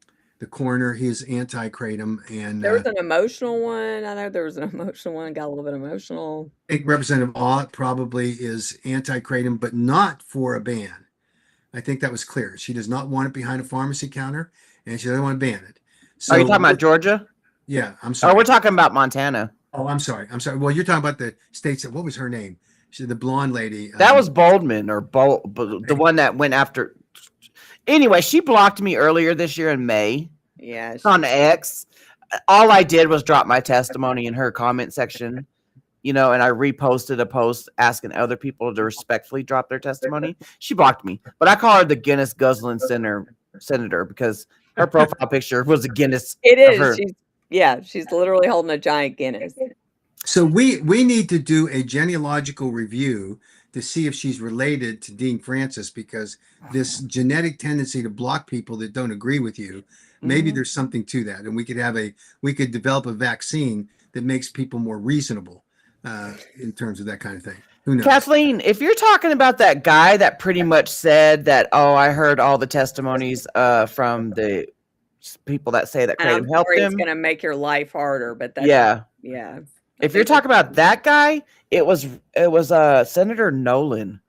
coroner. He's anti-Kratom. And there was an emotional one. I know there was an emotional one. Got a little bit emotional. I think Representative Ott probably is anti-Kratom, but not for a ban. I think that was clear. She does not want it behind a pharmacy counter, and she doesn't want to ban it. So, are you talking about Georgia? Yeah, I'm sorry. Oh, we're talking about Montana. Oh, I'm sorry. Well, you're talking about the states. What was her name? She's the blonde lady. That was Boldman, or the one that went after. Anyway, she blocked me earlier this year in May. Yeah. On X. All I did was drop my testimony in her comment section. and I reposted a post asking other people to respectfully drop their testimony, she blocked me. But I call her the Guinness guzzling senator because her profile picture was a Guinness. It of is. her. She's literally holding a giant Guinness. So we need to do a genealogical review to see if she's related to Dean Francis, because this genetic tendency to block people that don't agree with you, maybe Mhm. there's something to that, and we could develop a vaccine that makes people more reasonable in terms of that kind of thing. Who knows? Kathleen, if you're talking about that guy that pretty much said that, oh, I heard all the testimonies from the people that say that And I'm Kratom helped sorry it's him. going to make your life harder, but that's Yeah. yeah. If you're talking about that guy, it was Senator Nolan.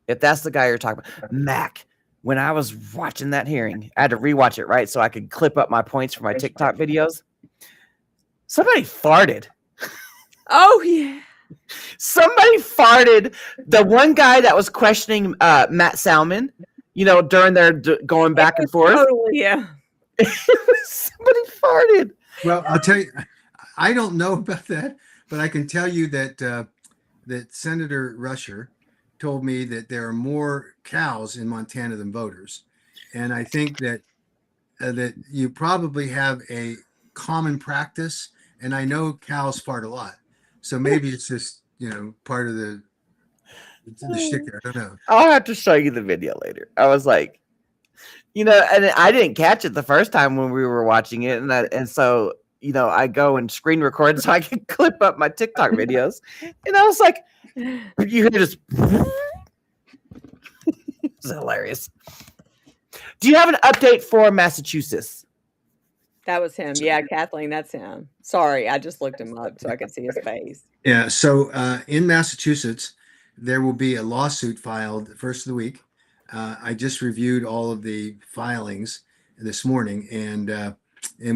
If that's the guy you're talking about, Mac. When I was watching that hearing, I had to rewatch it, right, so I could clip up my points for my TikTok videos. Somebody farted. Oh yeah. Somebody farted. The one guy that was questioning Matt Salmon, during their going back and forth. Totally, yeah. Somebody farted. Well, I'll tell you, I don't know about that, but I can tell you that that Senator Rusher told me that there are more cows in Montana than voters, and I think that that you probably have a common practice. And I know cows fart a lot, so maybe it's just part of the shtick there. I don't know. I'll have to show you the video later. I was like, and I didn't catch it the first time when we were watching it, and so I go and screen record so I can clip up my TikTok videos, and I was like, you hear this. It's hilarious. Do you have an update for Massachusetts? That was him. Yeah, Kathleen, that's him. Sorry, I just looked him up so I could see his face. Yeah. So in Massachusetts, there will be a lawsuit filed first of the week. I just reviewed all of the filings this morning, and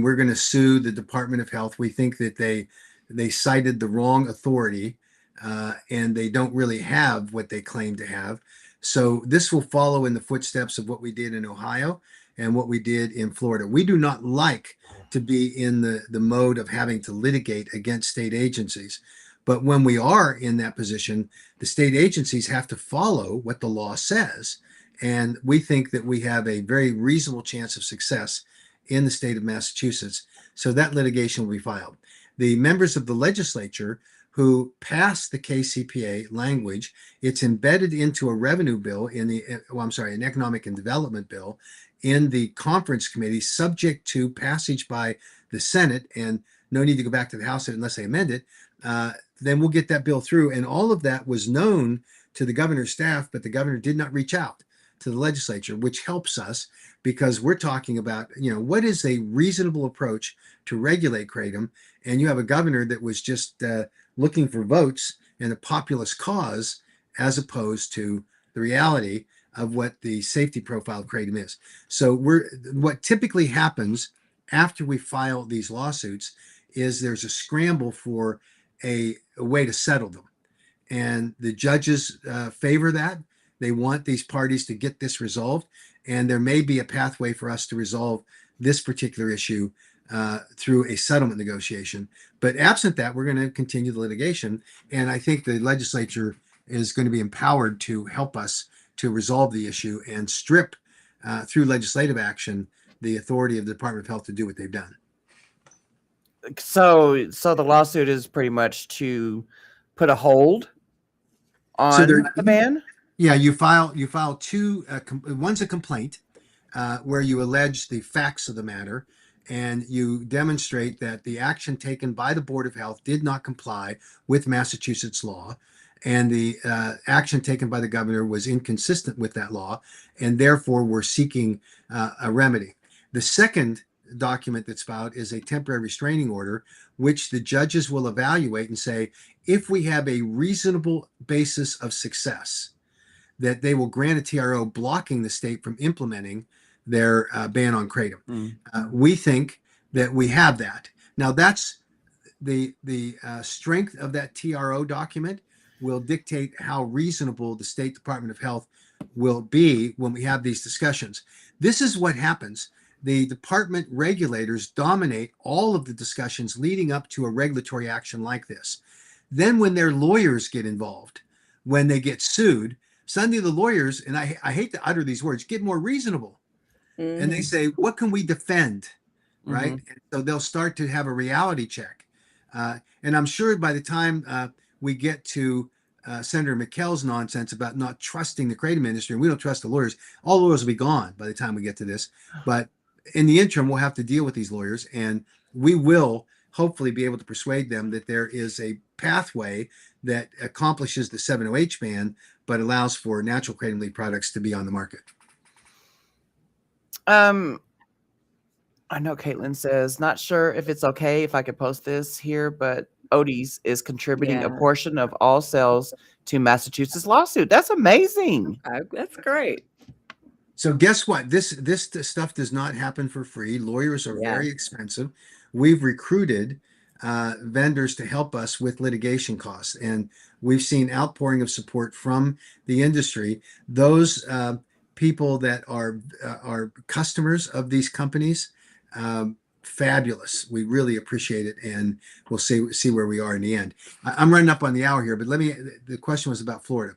we're going to sue the Department of Health. We think that they cited the wrong authority, and they don't really have what they claim to have. So this will follow in the footsteps of what we did in Ohio and what we did in Florida. We do not like to be in the mode of having to litigate against state agencies. But when we are in that position, the state agencies have to follow what the law says. And we think that we have a very reasonable chance of success in the state of Massachusetts. So that litigation will be filed. The members of the legislature who passed the KCPA language, it's embedded into a revenue bill an economic and development bill in the conference committee, subject to passage by the Senate, and no need to go back to the House unless they amend it. Then we'll get that bill through. And all of that was known to the governor's staff, but the governor did not reach out to the legislature, which helps us because we're talking about, what is a reasonable approach to regulate kratom? And you have a governor that was just looking for votes in a populist cause, as opposed to the reality of what the safety profile of kratom is. So what typically happens after we file these lawsuits is there's a scramble for a way to settle them. And the judges favor that. They want these parties to get this resolved. And there may be a pathway for us to resolve this particular issue through a settlement negotiation. But absent that, we're going to continue the litigation. And I think the legislature is going to be empowered to help us to resolve the issue and strip through legislative action the authority of the Department of Health to do what they've done. So the lawsuit is pretty much to put a hold on the ban? Yeah, you file two. One's a complaint where you allege the facts of the matter, and you demonstrate that the action taken by the Board of Health did not comply with Massachusetts law, and the action taken by the governor was inconsistent with that law, and therefore we're seeking a remedy. The second document that's filed is a temporary restraining order, which the judges will evaluate and say, if we have a reasonable basis of success, that they will grant a TRO blocking the state from implementing their ban on kratom. We think that we have that. Now, that's the strength of that TRO document will dictate how reasonable the State Department of Health will be when we have these discussions. This is what happens. the department regulators dominate all of the discussions leading up to a regulatory action like this. Then when their lawyers get involved, when they get sued, suddenly the lawyers, and I hate to utter these words, get more reasonable. And they say, what can we defend? Right? And so they'll start to have a reality check. And I'm sure by the time we get to Senator McKell's nonsense about not trusting the kratom industry, and we don't trust the lawyers, all lawyers will be gone by the time we get to this. But in the interim, we'll have to deal with these lawyers, and we will hopefully be able to persuade them that there is a pathway that accomplishes the 7OH ban, but allows for natural kratom leaf products to be on the market. I know Caitlin says, not sure if it's okay if I could post this here, but Odie's is contributing a portion of all sales to Massachusetts lawsuit. That's amazing. That's great. So guess what? This stuff does not happen for free. Lawyers are very expensive. We've recruited vendors to help us with litigation costs, and we've seen outpouring of support from the industry. Those people that are customers of these companies, fabulous. We really appreciate it, and we'll see where we are in the end. I'm running up on the hour here, but the question was about Florida.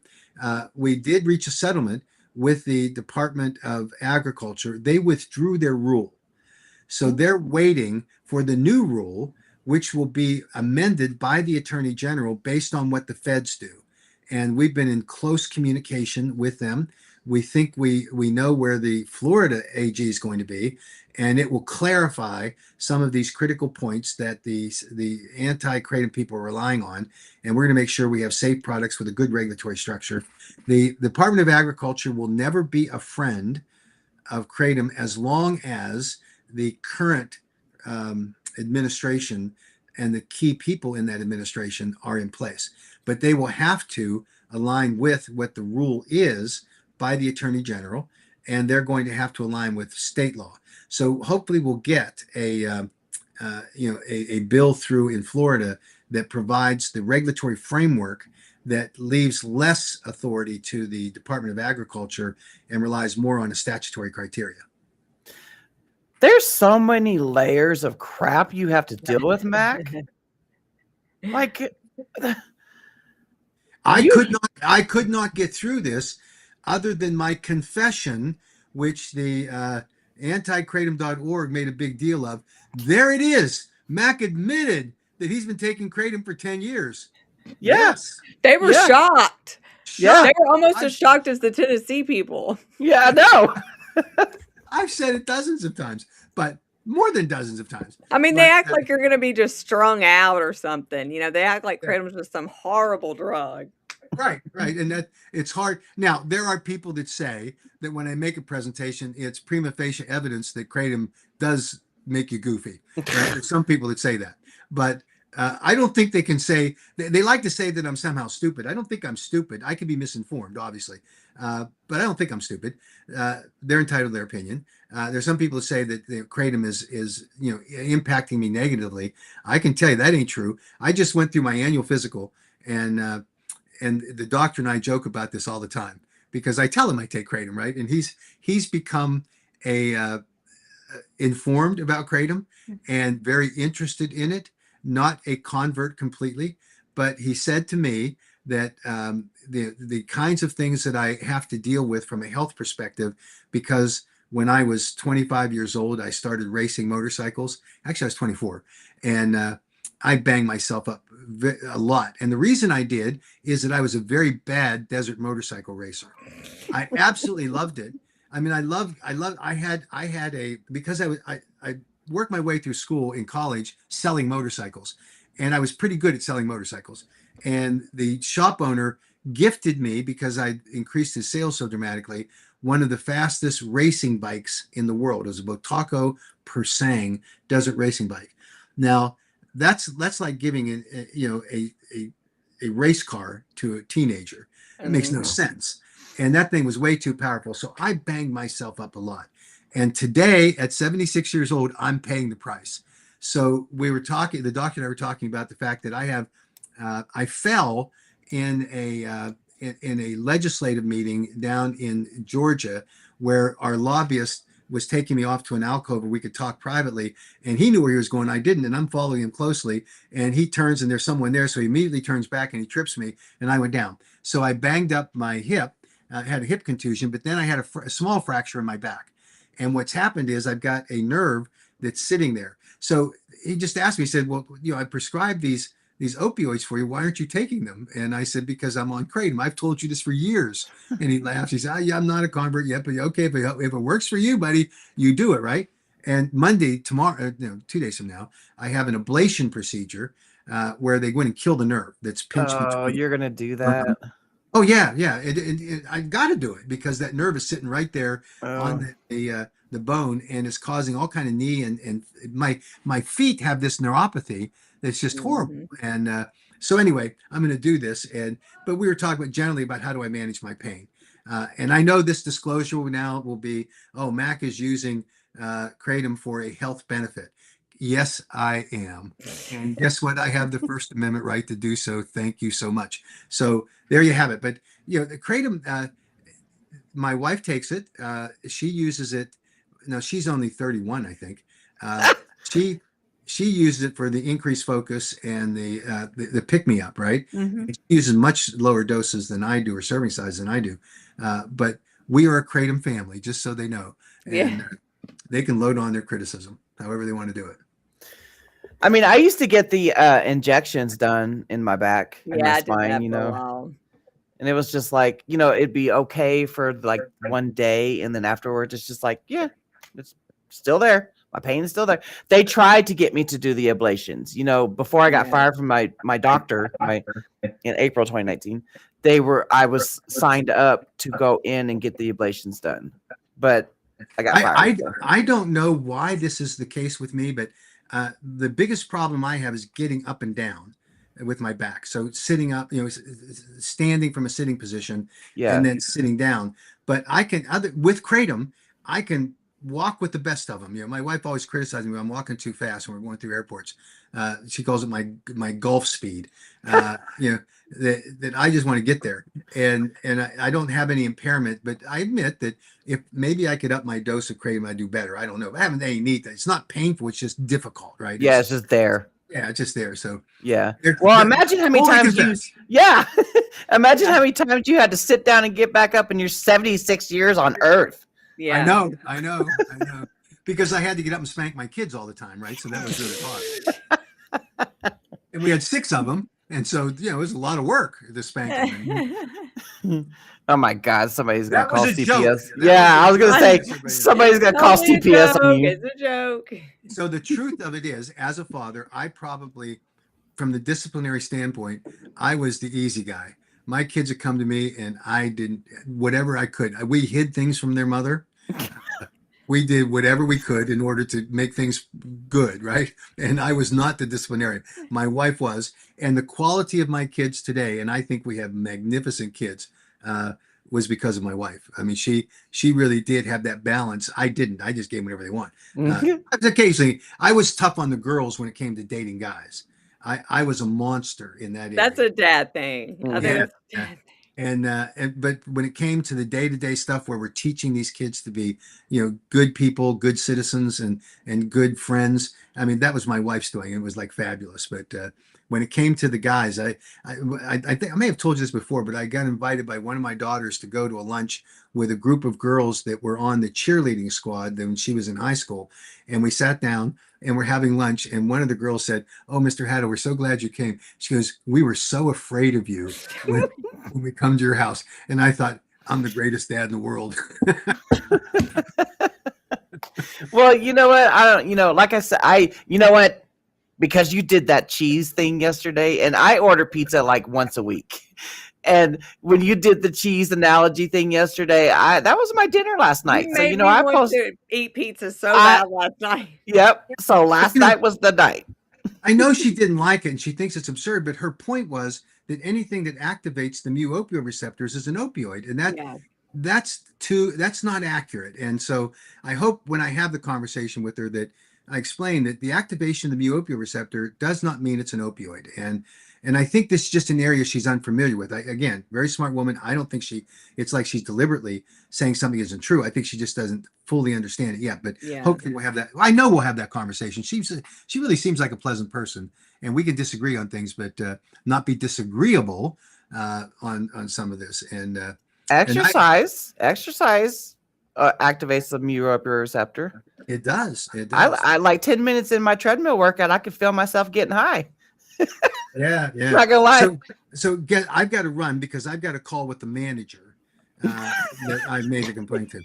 We did reach a settlement with the Department of Agriculture. They withdrew their rule. So they're waiting for the new rule, which will be amended by the Attorney General based on what the feds do. And we've been in close communication with them. We think we know where the Florida AG is going to be, and it will clarify some of these critical points that the anti-kratom people are relying on. And we're going to make sure we have safe products with a good regulatory structure. The Department of Agriculture will never be a friend of kratom as long as the current administration and the key people in that administration are in place. But they will have to align with what the rule is by the Attorney General, and they're going to have to align with state law. So hopefully we'll get a bill through in Florida that provides the regulatory framework that leaves less authority to the Department of Agriculture and relies more on a statutory criteria. There's so many layers of crap you have to deal with, Mac. Like, I could not get through this other than my confession, which the antikratom.org made a big deal of. There it is. Mac admitted that he's been taking kratom for 10 years. Yes. They were shocked. Yeah. They were almost as shocked as the Tennessee people. Yeah, I know. I've said it dozens of times, but more than dozens of times. I mean, they act like you're going to be just strung out or something. You know, they act like kratom is just some horrible drug. Right. And that it's hard. Now, there are people that say that when I make a presentation, it's prima facie evidence that kratom does make you goofy. Right? There's some people that say that, but I don't think they can say, they like to say that I'm somehow stupid. I don't think I'm stupid. I can be misinformed, obviously, but I don't think I'm stupid. They're entitled to their opinion. There's some people that say that kratom is impacting me negatively. I can tell you that ain't true. I just went through my annual physical, and the doctor and I joke about this all the time because I tell him I take kratom, right? And he's become informed about kratom and very interested in it. Not a convert completely, but he said to me that the kinds of things that I have to deal with from a health perspective, because when I was 25 years old, I started racing motorcycles. Actually, I was 24, and I banged myself up a lot. And the reason I did is that I was a very bad desert motorcycle racer. I absolutely loved it. I mean, I had because I worked my way through school in college selling motorcycles, and I was pretty good at selling motorcycles. And the shop owner gifted me, because I increased his sales so dramatically, one of the fastest racing bikes in the world. It was a Botaco Persang desert racing bike. Now that's like giving a race car to a teenager. It makes no sense. And that thing was way too powerful. So I banged myself up a lot. And today, at 76 years old, I'm paying the price. So we were talking, the doctor and I were talking about the fact that I fell in a legislative meeting down in Georgia, where our lobbyist was taking me off to an alcove where we could talk privately, and he knew where he was going. I didn't, and I'm following him closely. And he turns, and there's someone there, so he immediately turns back and he trips me, and I went down. So I banged up my hip, had a hip contusion, but then I had a small fracture in my back. And what's happened is I've got a nerve that's sitting there. So he just asked me, he said, well, I prescribed these opioids for you. Why aren't you taking them? And I said, because I'm on kratom. I've told you this for years. And he laughed. He said, yeah, I'm not a convert yet, but okay, if it works for you, buddy, you do it, right? And Monday, tomorrow, 2 days from now, I have an ablation procedure where they go in and kill the nerve that's pinched. Oh, you're going to do that? Oh, yeah. I got to do it because that nerve is sitting right there on the bone, and it's causing all kind of knee and my feet have this neuropathy that's just horrible. And so anyway, I'm going to do this. But we were talking generally about how do I manage my pain. And I know this disclosure now will be, Mac is using kratom for a health benefit. Yes, I am. And guess what? I have the First Amendment right to do so. Thank you so much. So there you have it. But, the kratom, my wife takes it. She uses it. No, she's only 31, I think. She uses it for the increased focus and the pick me up, right? She uses much lower doses than I do, or serving size than I do. But we are a kratom family, just so they know. And they can load on their criticism however they want to do it. I mean, I used to get the injections done in my back and my I did that spine, for a while. and it was just like, it'd be okay for like one day, and then afterwards it's just like, yeah, it's still there. My pain is still there. They tried to get me to do the ablations, before I got fired from my doctor in April 2019. I was signed up to go in and get the ablations done, but I got fired. I don't know why this is the case with me, but the biggest problem I have is getting up and down with my back. So sitting up, standing from a sitting position, and then sitting down. But with kratom, I can walk with the best of them. My wife always criticizes me when I'm walking too fast when we're going through airports. She calls it my golf speed. That I just want to get there, and I don't have any impairment. But I admit that if maybe I could up my dose of kratom, I'd do better. I don't know. I haven't any need that. It's not painful. It's just difficult, right? It's just there. Yeah, it's just there. So well, imagine how many times imagine how many times you had to sit down and get back up in your 76 years on Earth. I know. Because I had to get up and spank my kids all the time, right? So that was really hard. And we had 6 of them. And so, it was a lot of work to spank them. Oh my God, somebody's going to call CPS. Joke. I was going to say, somebody's going to call CPS on you. It's a joke. So the truth of it is, as a father, I probably, from the disciplinary standpoint, I was the easy guy. My kids would come to me and I did whatever I could. We hid things from their mother. We did whatever we could in order to make things good, right? And I was not the disciplinarian. My wife was. And the quality of my kids today, and I think we have magnificent kids, was because of my wife. I mean, she really did have that balance. I didn't. I just gave them whatever they want. Occasionally, I was tough on the girls when it came to dating guys. I was a monster in that area. That's a dad thing. I think that's a dad thing. But when it came to the day-to-day stuff where we're teaching these kids to be, good people, good citizens, and good friends, I mean, that was my wife's doing. It was like fabulous. But when it came to the guys, I think I may have told you this before, but I got invited by one of my daughters to go to a lunch with a group of girls that were on the cheerleading squad when she was in high school. And we sat down and we're having lunch. And one of the girls said, "Oh, Mr. Haddo, we're so glad you came." She goes, "We were so afraid of you when we come to your house." And I thought, I'm the greatest dad in the world. Well, you know what? I don't, like I said, because you did that cheese thing yesterday, and I order pizza like once a week. And when you did the cheese analogy thing yesterday, that was my dinner last night. You so made me I want to eat pizza so bad last night. Yep. So last night was the night. I know she didn't like it and she thinks it's absurd, but her point was that anything that activates the mu opioid receptors is an opioid, and that's not accurate. And so I hope when I have the conversation with her that I explain that the activation of the mu opioid receptor does not mean it's an opioid. And I think this is just an area she's unfamiliar with. Again, very smart woman. I don't think it's like she's deliberately saying something isn't true. I think she just doesn't fully understand it yet. But Yeah. hopefully we'll have that. I know we'll have that conversation. She really seems like a pleasant person, and we can disagree on things, but not be disagreeable on some of this. And exercise activates the neuroreceptor. it does. It does. I like 10 minutes in my treadmill workout. I could feel myself getting high. Yeah. Not gonna lie. I've got to run because I've got a call with the manager that I made a complaint to.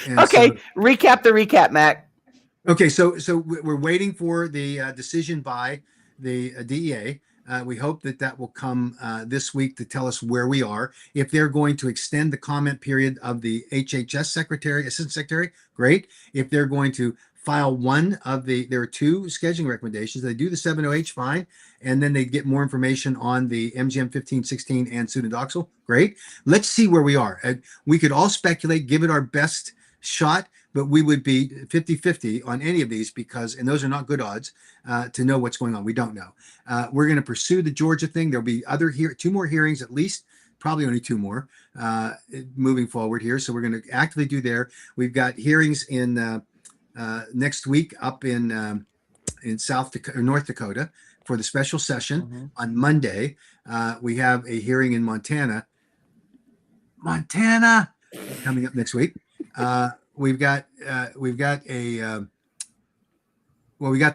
And okay, recap the recap, Mac. Okay, so we're waiting for the decision by the DEA. We hope that will come this week to tell us where we are. If they're going to extend the comment period of the HHS secretary, assistant secretary, great. If they're going to file there are two scheduling recommendations. They do the 7OH, fine. And then they get more information on the MGM 1516 and pseudodoxil, great. Let's see where we are. We could all speculate, give it our best shot, but we would be 50-50 on any of these and those are not good odds to know what's going on. We don't know. We're going to pursue the Georgia thing. There'll be two more hearings, at least, probably only two more moving forward here. So we're going to actively do there. We've got hearings in next week up in North Dakota for the special session on Monday. We have a hearing in Montana coming up next week. We got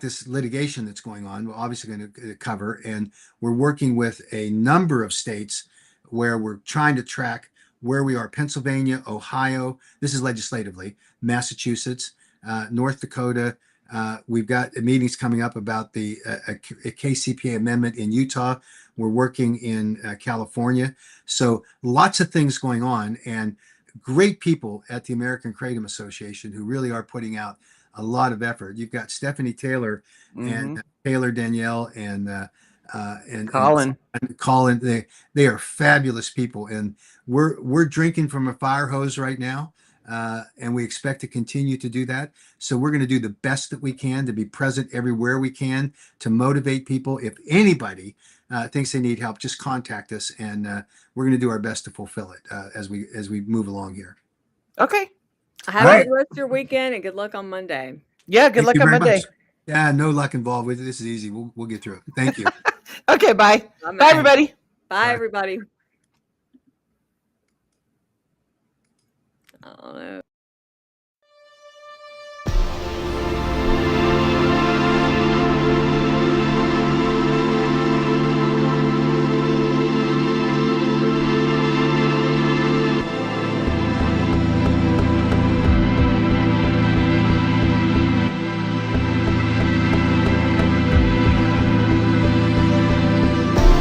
this litigation that's going on. We're obviously going to cover, and we're working with a number of states where we're trying to track where we are. Pennsylvania, Ohio, this is legislatively, Massachusetts, North Dakota. We've got meetings coming up about a KCPA amendment in Utah. We're working in California. So lots of things going on, and great people at the American Kratom Association who really are putting out a lot of effort. You've got Stephanie Taylor and Taylor Danielle and Colin. Colin. They are fabulous people, and we're drinking from a fire hose right now, and we expect to continue to do that. So we're going to do the best that we can to be present everywhere we can to motivate people. If anybody thinks they need help, just contact us, and we're going to do our best to fulfill it as we move along here. Okay. Have a good rest of your weekend and good luck on Monday. Yeah, good luck on Monday. Yeah, no luck involved with it. This is easy. We'll get through it. Thank you. Okay, bye. Bye, everybody. Bye, everybody. I don't know.